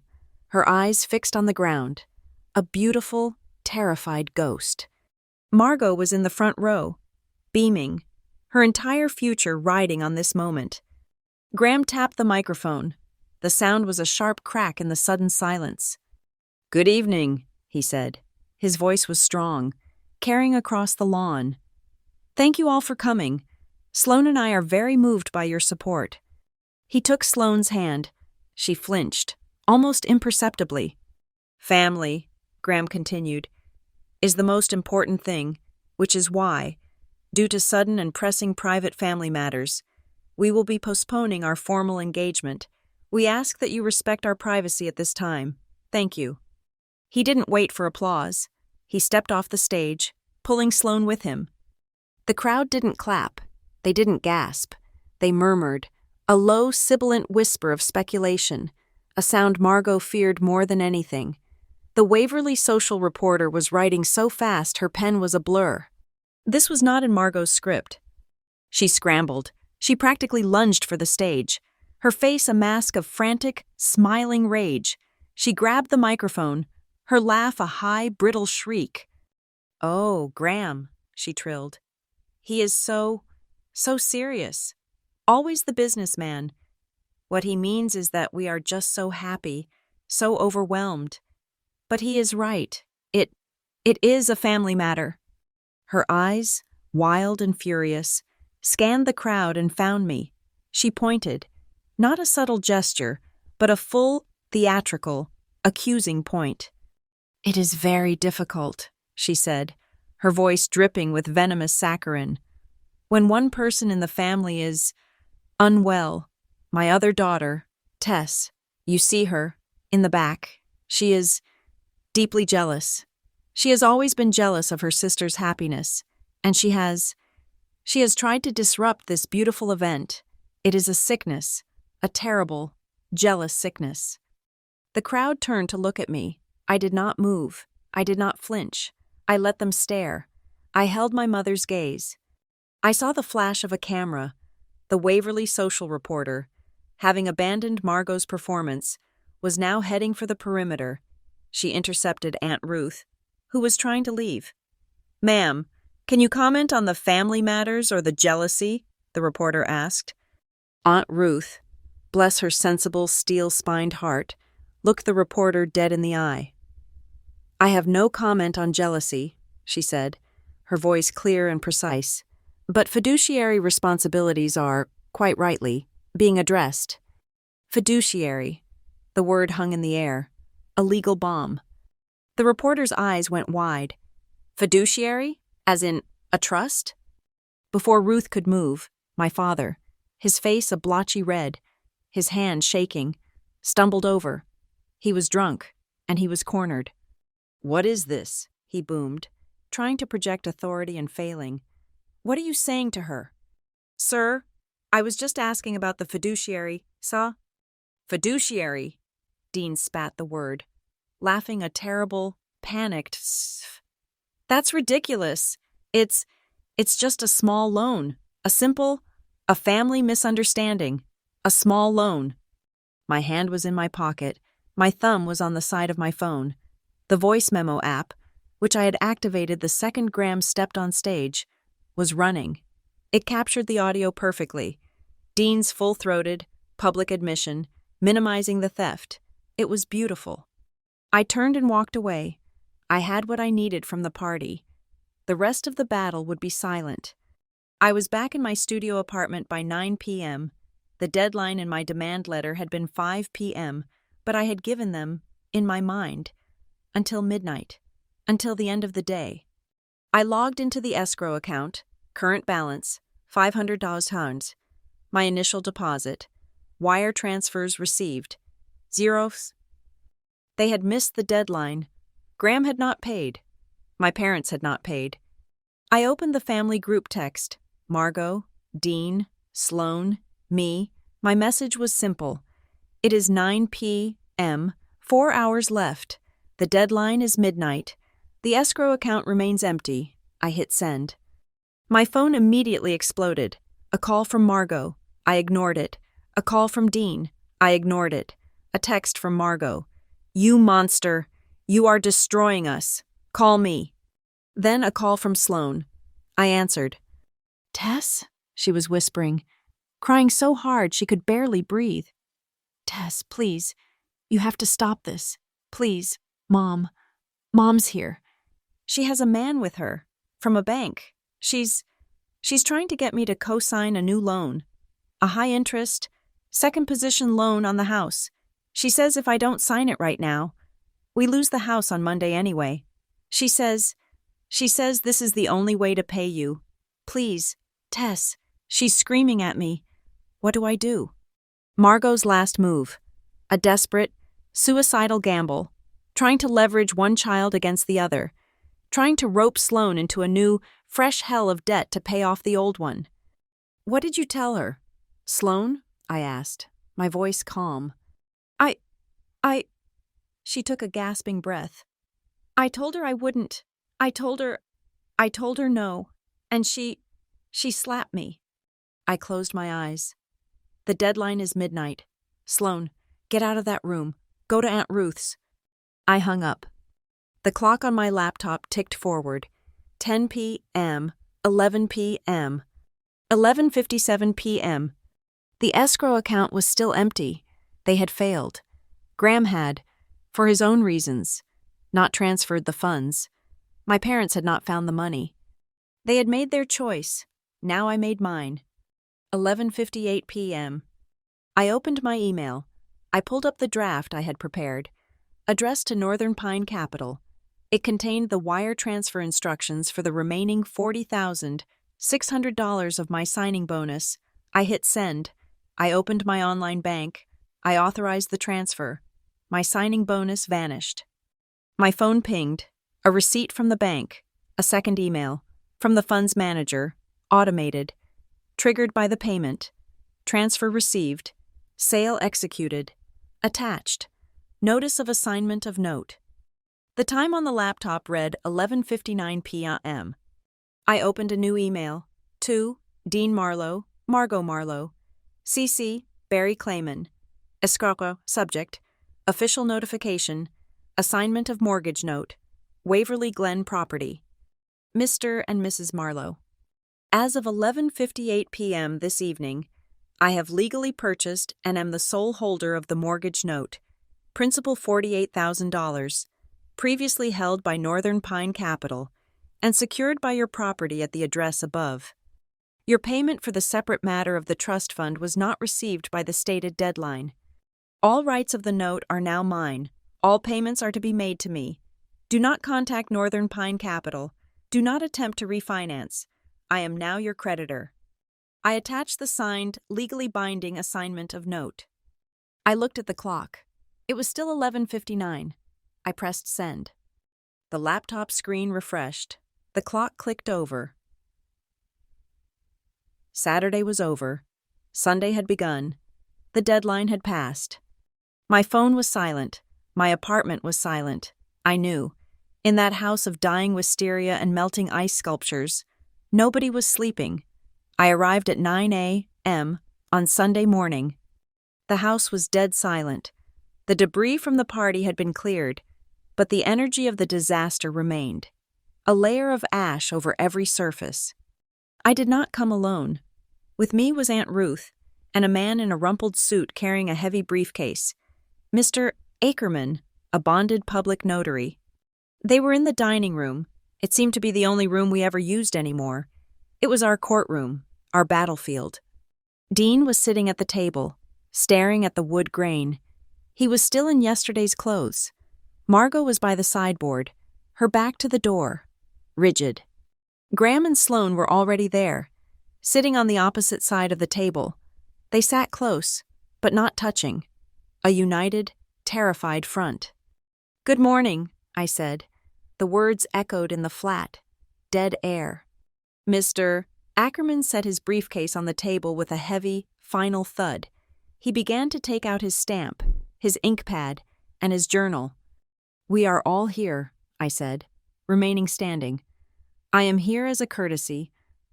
her eyes fixed on the ground, a beautiful, terrified ghost. Margot was in the front row, beaming, her entire future riding on this moment. Graham tapped the microphone. The sound was a sharp crack in the sudden silence. "Good evening," he said. His voice was strong. carrying across the lawn. Thank you all for coming. Sloan and I are very moved by your support. He took Sloane's hand. She flinched, almost imperceptibly. Family, Graham continued, is the most important thing, which is why, due to sudden and pressing private family matters, we will be postponing our formal engagement. We ask that you respect our privacy at this time. Thank you. He didn't wait for applause. He stepped off the stage, pulling Sloane with him. The crowd didn't clap. They didn't gasp. They murmured, a low, sibilant whisper of speculation, a sound Margot feared more than anything. The Waverly Social reporter was writing so fast her pen was a blur. This was not in Margot's script. She scrambled. She practically lunged for the stage, her face a mask of frantic, smiling rage. She grabbed the microphone, her laugh a high, brittle shriek. "Oh, Graham," she trilled. "He is so serious. Always the businessman. What he means is that we are just so happy, so overwhelmed. But he is right. It is a family matter." Her eyes, wild and furious, scanned the crowd and found me. She pointed, not a subtle gesture, but a full, theatrical, accusing point. "It is very difficult," she said, her voice dripping with venomous saccharine. "When one person in the family is unwell, my other daughter, Tess, you see her, in the back, she is deeply jealous. She has always been jealous of her sister's happiness, and she has tried to disrupt this beautiful event. It is a sickness, a terrible, jealous sickness." The crowd turned to look at me. I did not move. I did not flinch. I let them stare. I held my mother's gaze. I saw the flash of a camera. The Waverly Social reporter, having abandoned Margot's performance, was now heading for the perimeter. She intercepted Aunt Ruth, who was trying to leave. "Ma'am, can you comment on the family matters or the jealousy?" the reporter asked. Aunt Ruth, bless her sensible, steel-spined heart, looked the reporter dead in the eye. "I have no comment on jealousy," she said, her voice clear and precise. "But fiduciary responsibilities are, quite rightly, being addressed." Fiduciary. The word hung in the air. A legal bomb. The reporter's eyes went wide. Fiduciary? As in, a trust? Before Ruth could move, my father, his face a blotchy red, his hand shaking, stumbled over. He was drunk, and he was cornered. "What is this?" he boomed, trying to project authority and failing. "What are you saying to her?" "Sir, I was just asking about the fiduciary, sir." "Fiduciary," Dean spat the word, laughing a terrible, panicked sff. "That's ridiculous. It's just a small loan, a family misunderstanding, a small loan." My hand was in my pocket, my thumb was on the side of my phone. The voice memo app, which I had activated the second Graham stepped on stage, was running. It captured the audio perfectly. Dean's full-throated, public admission, minimizing the theft. It was beautiful. I turned and walked away. I had what I needed from the party. The rest of the battle would be silent. I was back in my studio apartment by 9 p.m. The deadline in my demand letter had been 5 p.m., but I had given them, in my mind, until midnight, until the end of the day. I logged into the escrow account, current balance, $500. My initial deposit, wire transfers received, zeros. They had missed the deadline. Graham had not paid. My parents had not paid. I opened the family group text. Margot, Dean, Sloane, me. My message was simple. It is 9 p.m., 4 hours left. The deadline is midnight. The escrow account remains empty. I hit send. My phone immediately exploded. A call from Margot. I ignored it. A call from Dean. I ignored it. A text from Margot. "You monster. You are destroying us. Call me." Then a call from Sloane. I answered. "Tess?" she was whispering, crying so hard she could barely breathe. "Tess, please. You have to stop this. Please, Mom. Mom's here. She has a man with her. From a bank. She's trying to get me to co-sign a new loan. A high-interest, second-position loan on the house. She says if I don't sign it right now, we lose the house on Monday anyway. She says this is the only way to pay you. Please, Tess. She's screaming at me. What do I do? Margot's last move. A desperate, suicidal gamble. Trying to leverage one child against the other. Trying to rope Sloane into a new, fresh hell of debt to pay off the old one. What did you tell her? Sloane? I asked, my voice calm. She took a gasping breath. I told her I wouldn't. I told her no, and she slapped me. I closed my eyes. The deadline is midnight. Sloane, get out of that room. Go to Aunt Ruth's. I hung up. The clock on my laptop ticked forward. 10 p.m., 11 p.m., 11:57 p.m. The escrow account was still empty. They had failed. Graham had, for his own reasons, not transferred the funds. My parents had not found the money. They had made their choice. Now I made mine. 11:58 p.m. I opened my email. I pulled up the draft I had prepared, addressed to Northern Pine Capital. It contained the wire transfer instructions for the remaining $40,600 of my signing bonus. I hit send. I opened my online bank. I authorized the transfer. My signing bonus vanished. My phone pinged. A receipt from the bank. A second email. From the funds manager. Automated. Triggered by the payment. Transfer received. Sale executed. Attached. Notice of assignment of note. The time on the laptop read 11:59 p.m. I opened a new email. To Dean Marlowe, Margot Marlowe. CC, Barry Clayman. Escrow, subject. Official notification. Assignment of mortgage note. Waverly Glen property. Mr. and Mrs. Marlowe. As of 11:58 p.m. this evening, I have legally purchased and am the sole holder of the mortgage note. Principal $48,000. Previously held by Northern Pine Capital, and secured by your property at the address above. Your payment for the separate matter of the trust fund was not received by the stated deadline. All rights of the note are now mine. All payments are to be made to me. Do not contact Northern Pine Capital. Do not attempt to refinance. I am now your creditor. I attached the signed, legally binding assignment of note. I looked at the clock. It was still 11:59. I pressed send. The laptop screen refreshed. The clock clicked over. Saturday was over. Sunday had begun. The deadline had passed. My phone was silent. My apartment was silent. I knew. In that house of dying wisteria and melting ice sculptures, nobody was sleeping. I arrived at 9 a.m. on Sunday morning. The house was dead silent. The debris from the party had been cleared, but the energy of the disaster remained. A layer of ash over every surface. I did not come alone. With me was Aunt Ruth, and a man in a rumpled suit carrying a heavy briefcase. Mr. Ackerman, a bonded public notary. They were in the dining room. It seemed to be the only room we ever used anymore. It was our courtroom, our battlefield. Dean was sitting at the table, staring at the wood grain. He was still in yesterday's clothes. Margot was by the sideboard, her back to the door, rigid. Graham and Sloane were already there, sitting on the opposite side of the table. They sat close, but not touching. A united, terrified front. "Good morning," I said. The words echoed in the flat, dead air. Mr. Ackerman set his briefcase on the table with a heavy, final thud. He began to take out his stamp, his ink pad, and his journal. "We are all here," I said, remaining standing. "I am here as a courtesy.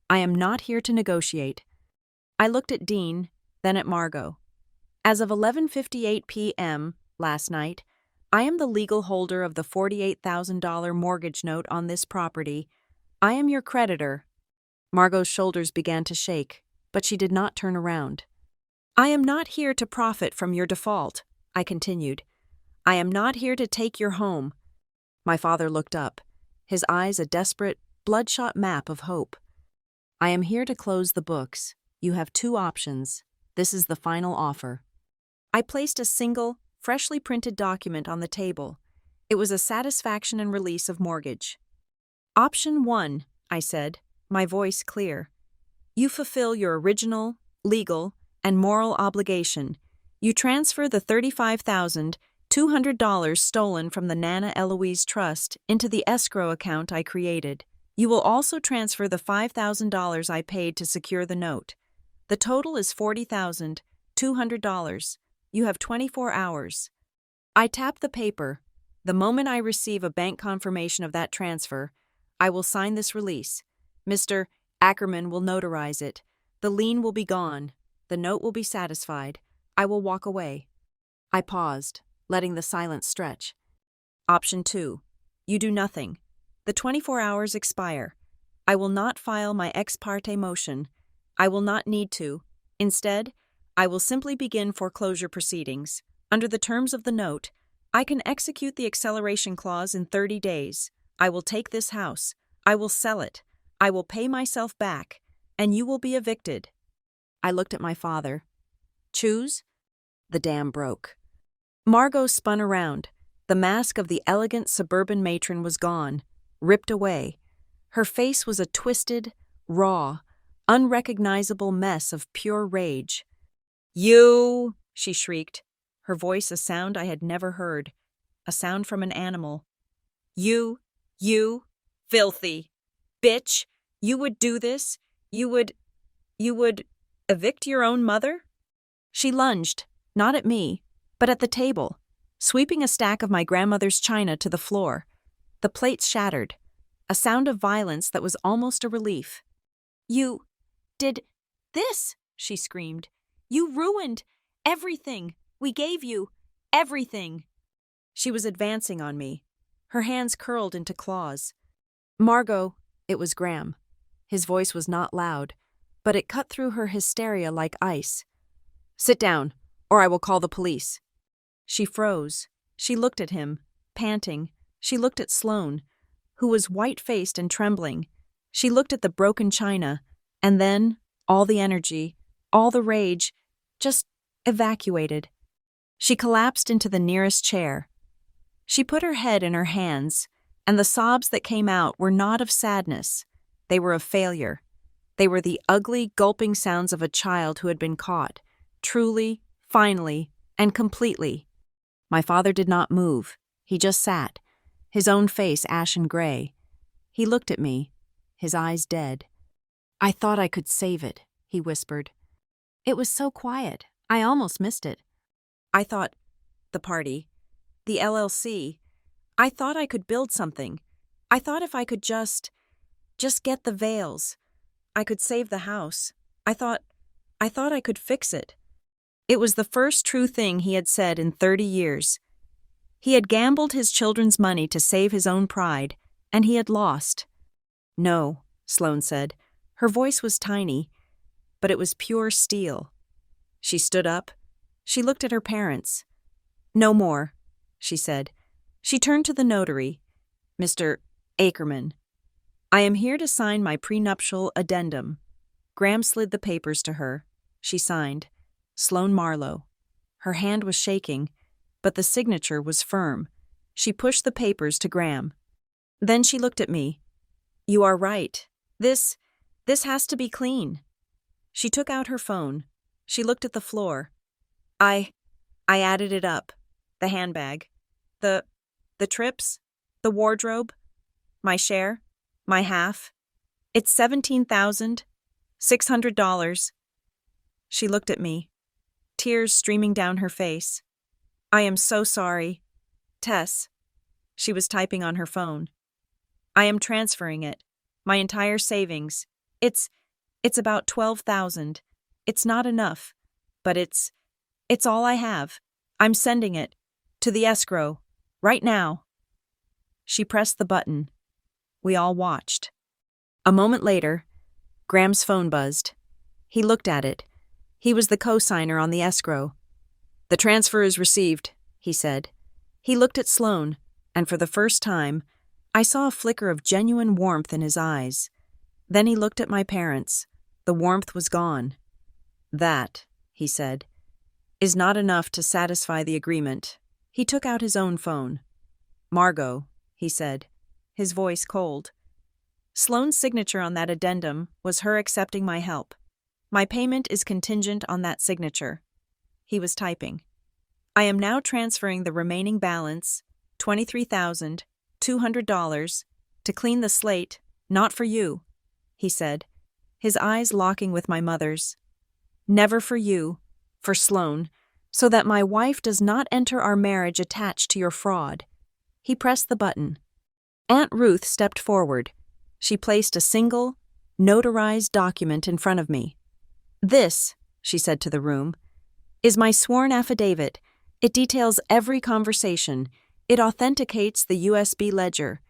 I am not here to negotiate." I looked at Dean, then at Margot. As of 11:58 p.m. last night, I am the legal holder of the $48,000 mortgage note on this property. I am your creditor. Margot's shoulders began to shake, but she did not turn around. "I am not here to profit from your default," I continued. "I am not here to take your home." My father looked up, his eyes a desperate, bloodshot map of hope. I am here to close the books. You have two options. This is the final offer. I placed a single, freshly printed document on the table. It was a satisfaction and release of mortgage. Option 1, I said, my voice clear. You fulfill your original, legal, and moral obligation. You transfer the $35,200 stolen from the Nana Eloise Trust into the escrow account I created. You will also transfer the $5,000 I paid to secure the note. The total is $40,200. You have 24 hours. I tap the paper. The moment I receive a bank confirmation of that transfer, I will sign this release. Mr. Ackerman will notarize it. The lien will be gone. The note will be satisfied. I will walk away. I paused, letting the silence stretch. Option 2. You do nothing. The 24 hours expire. I will not file my ex parte motion. I will not need to. Instead, I will simply begin foreclosure proceedings. Under the terms of the note, I can execute the acceleration clause in 30 days. I will take this house. I will sell it. I will pay myself back, and you will be evicted. I looked at my father. Choose? The dam broke. Margot spun around. The mask of the elegant suburban matron was gone, ripped away. Her face was a twisted, raw, unrecognizable mess of pure rage. You! She shrieked, her voice a sound I had never heard, a sound from an animal. You, filthy bitch, you would do this? You would evict your own mother? She lunged, not at me, but at the table, sweeping a stack of my grandmother's china to the floor. The plates shattered, a sound of violence that was almost a relief. You did this, she screamed. You ruined everything. We gave you everything. She was advancing on me, her hands curled into claws. Margot, it was Graham. His voice was not loud, but it cut through her hysteria like ice. Sit down, or I will call the police. She froze. She looked at him, panting. She looked at Sloane, who was white-faced and trembling. She looked at the broken china, and then all the energy, all the rage, just evacuated. She collapsed into the nearest chair. She put her head in her hands, and the sobs that came out were not of sadness. They were of failure. They were the ugly, gulping sounds of a child who had been caught, truly, finally, and completely. My father did not move. He just sat, his own face ashen gray. He looked at me, his eyes dead. I thought I could save it, he whispered. It was so quiet. I almost missed it. I thought, the party, the LLC, I thought I could build something. I thought if I could just get the veils, I could save the house. I thought I could fix it. It was the first true thing he had said in 30 years. He had gambled his children's money to save his own pride, and he had lost. No, Sloane said. Her voice was tiny, but it was pure steel. She stood up. She looked at her parents. No more, she said. She turned to the notary. Mr. Ackerman, I am here to sign my prenuptial addendum. Graham slid the papers to her. She signed. Sloane Marlowe. Her hand was shaking, but the signature was firm. She pushed the papers to Graham. Then she looked at me. You are right. This has to be clean. She took out her phone. She looked at the floor. I added it up. The handbag. The trips. The wardrobe. My share. My half. It's $17,600. She looked at me, tears streaming down her face. I am so sorry. Tess. She was typing on her phone. I am transferring it. My entire savings. It's about $12,000. It's not enough, but it's all I have. I'm sending it to the escrow right now. She pressed the button. We all watched. A moment later, Graham's phone buzzed. He looked at it. He was the co-signer on the escrow. The transfer is received, he said. He looked at Sloane, and for the first time, I saw a flicker of genuine warmth in his eyes. Then he looked at my parents. The warmth was gone. "That," he said, "is not enough to satisfy the agreement." He took out his own phone. "Margot," he said, his voice cold. Sloane's signature on that addendum was her accepting my help. "My payment is contingent on that signature." He was typing. "I am now transferring the remaining balance, $23,200, to clean the slate, not for you," he said, his eyes locking with my mother's. "Never for you, for Sloane, so that my wife does not enter our marriage attached to your fraud." He pressed the button. Aunt Ruth stepped forward. She placed a single, notarized document in front of me. "This," she said to the room, "is my sworn affidavit. It details every conversation. It authenticates the USB ledger.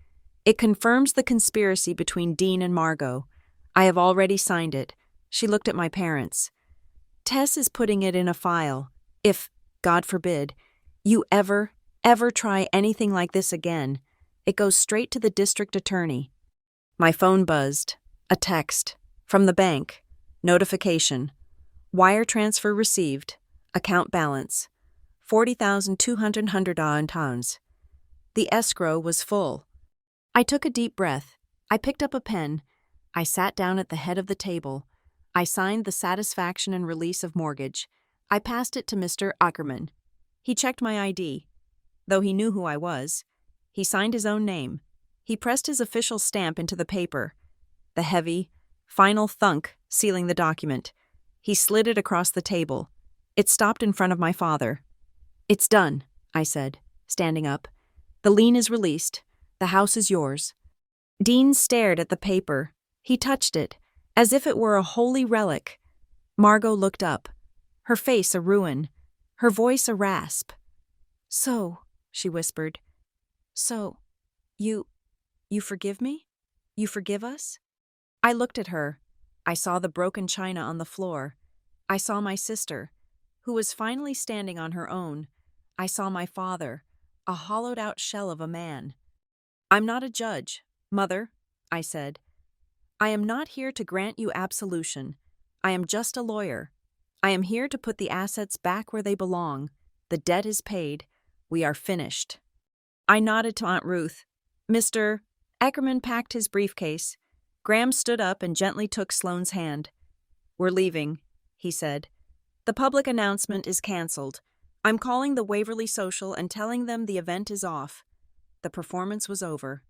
It confirms the conspiracy between Dean and Margot. I have already signed it." She looked at my parents. "Tess is putting it in a file. If, God forbid, you ever try anything like this again, it goes straight to the district attorney." My phone buzzed. A text. From the bank. Notification. "Wire transfer received. Account balance. $40,200. The escrow was full." I took a deep breath. I picked up a pen. I sat down at the head of the table. I signed the satisfaction and release of mortgage. I passed it to Mr. Ackerman. He checked my ID. Though he knew who I was, he signed his own name. He pressed his official stamp into the paper. The heavy, final thunk sealing the document. He slid it across the table. It stopped in front of my father. "It's done," I said, standing up. "The lien is released. The house is yours." Dean stared at the paper. He touched it, as if it were a holy relic. Margot looked up, her face a ruin, her voice a rasp. "So," she whispered, "so, you forgive me? You forgive us?" I looked at her. I saw the broken china on the floor. I saw my sister, who was finally standing on her own. I saw my father, a hollowed-out shell of a man. "I'm not a judge, Mother," I said. "I am not here to grant you absolution. I am just a lawyer. I am here to put the assets back where they belong. The debt is paid. We are finished." I nodded to Aunt Ruth. Mr. Ackerman packed his briefcase. Graham stood up and gently took Sloane's hand. "We're leaving," he said. "The public announcement is canceled. I'm calling the Waverly Social and telling them the event is off." The performance was over.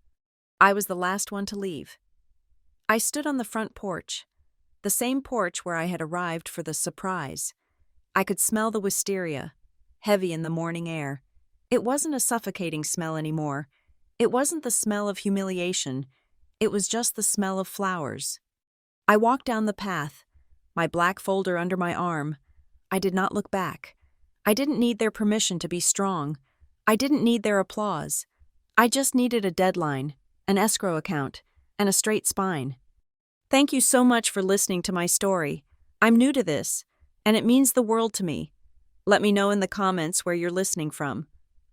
I was the last one to leave. I stood on the front porch, the same porch where I had arrived for the surprise. I could smell the wisteria, heavy in the morning air. It wasn't a suffocating smell anymore. It wasn't the smell of humiliation. It was just the smell of flowers. I walked down the path, my black folder under my arm. I did not look back. I didn't need their permission to be strong. I didn't need their applause. I just needed a deadline, an escrow account, and a straight spine. Thank you so much for listening to my story. I'm new to this, and it means the world to me. Let me know in the comments where you're listening from.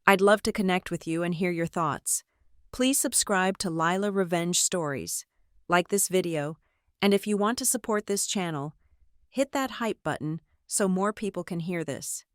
I'd love to connect with you and hear your thoughts. Please subscribe to Lila Revenge Stories, like this video, and if you want to support this channel, hit that hype button so more people can hear this.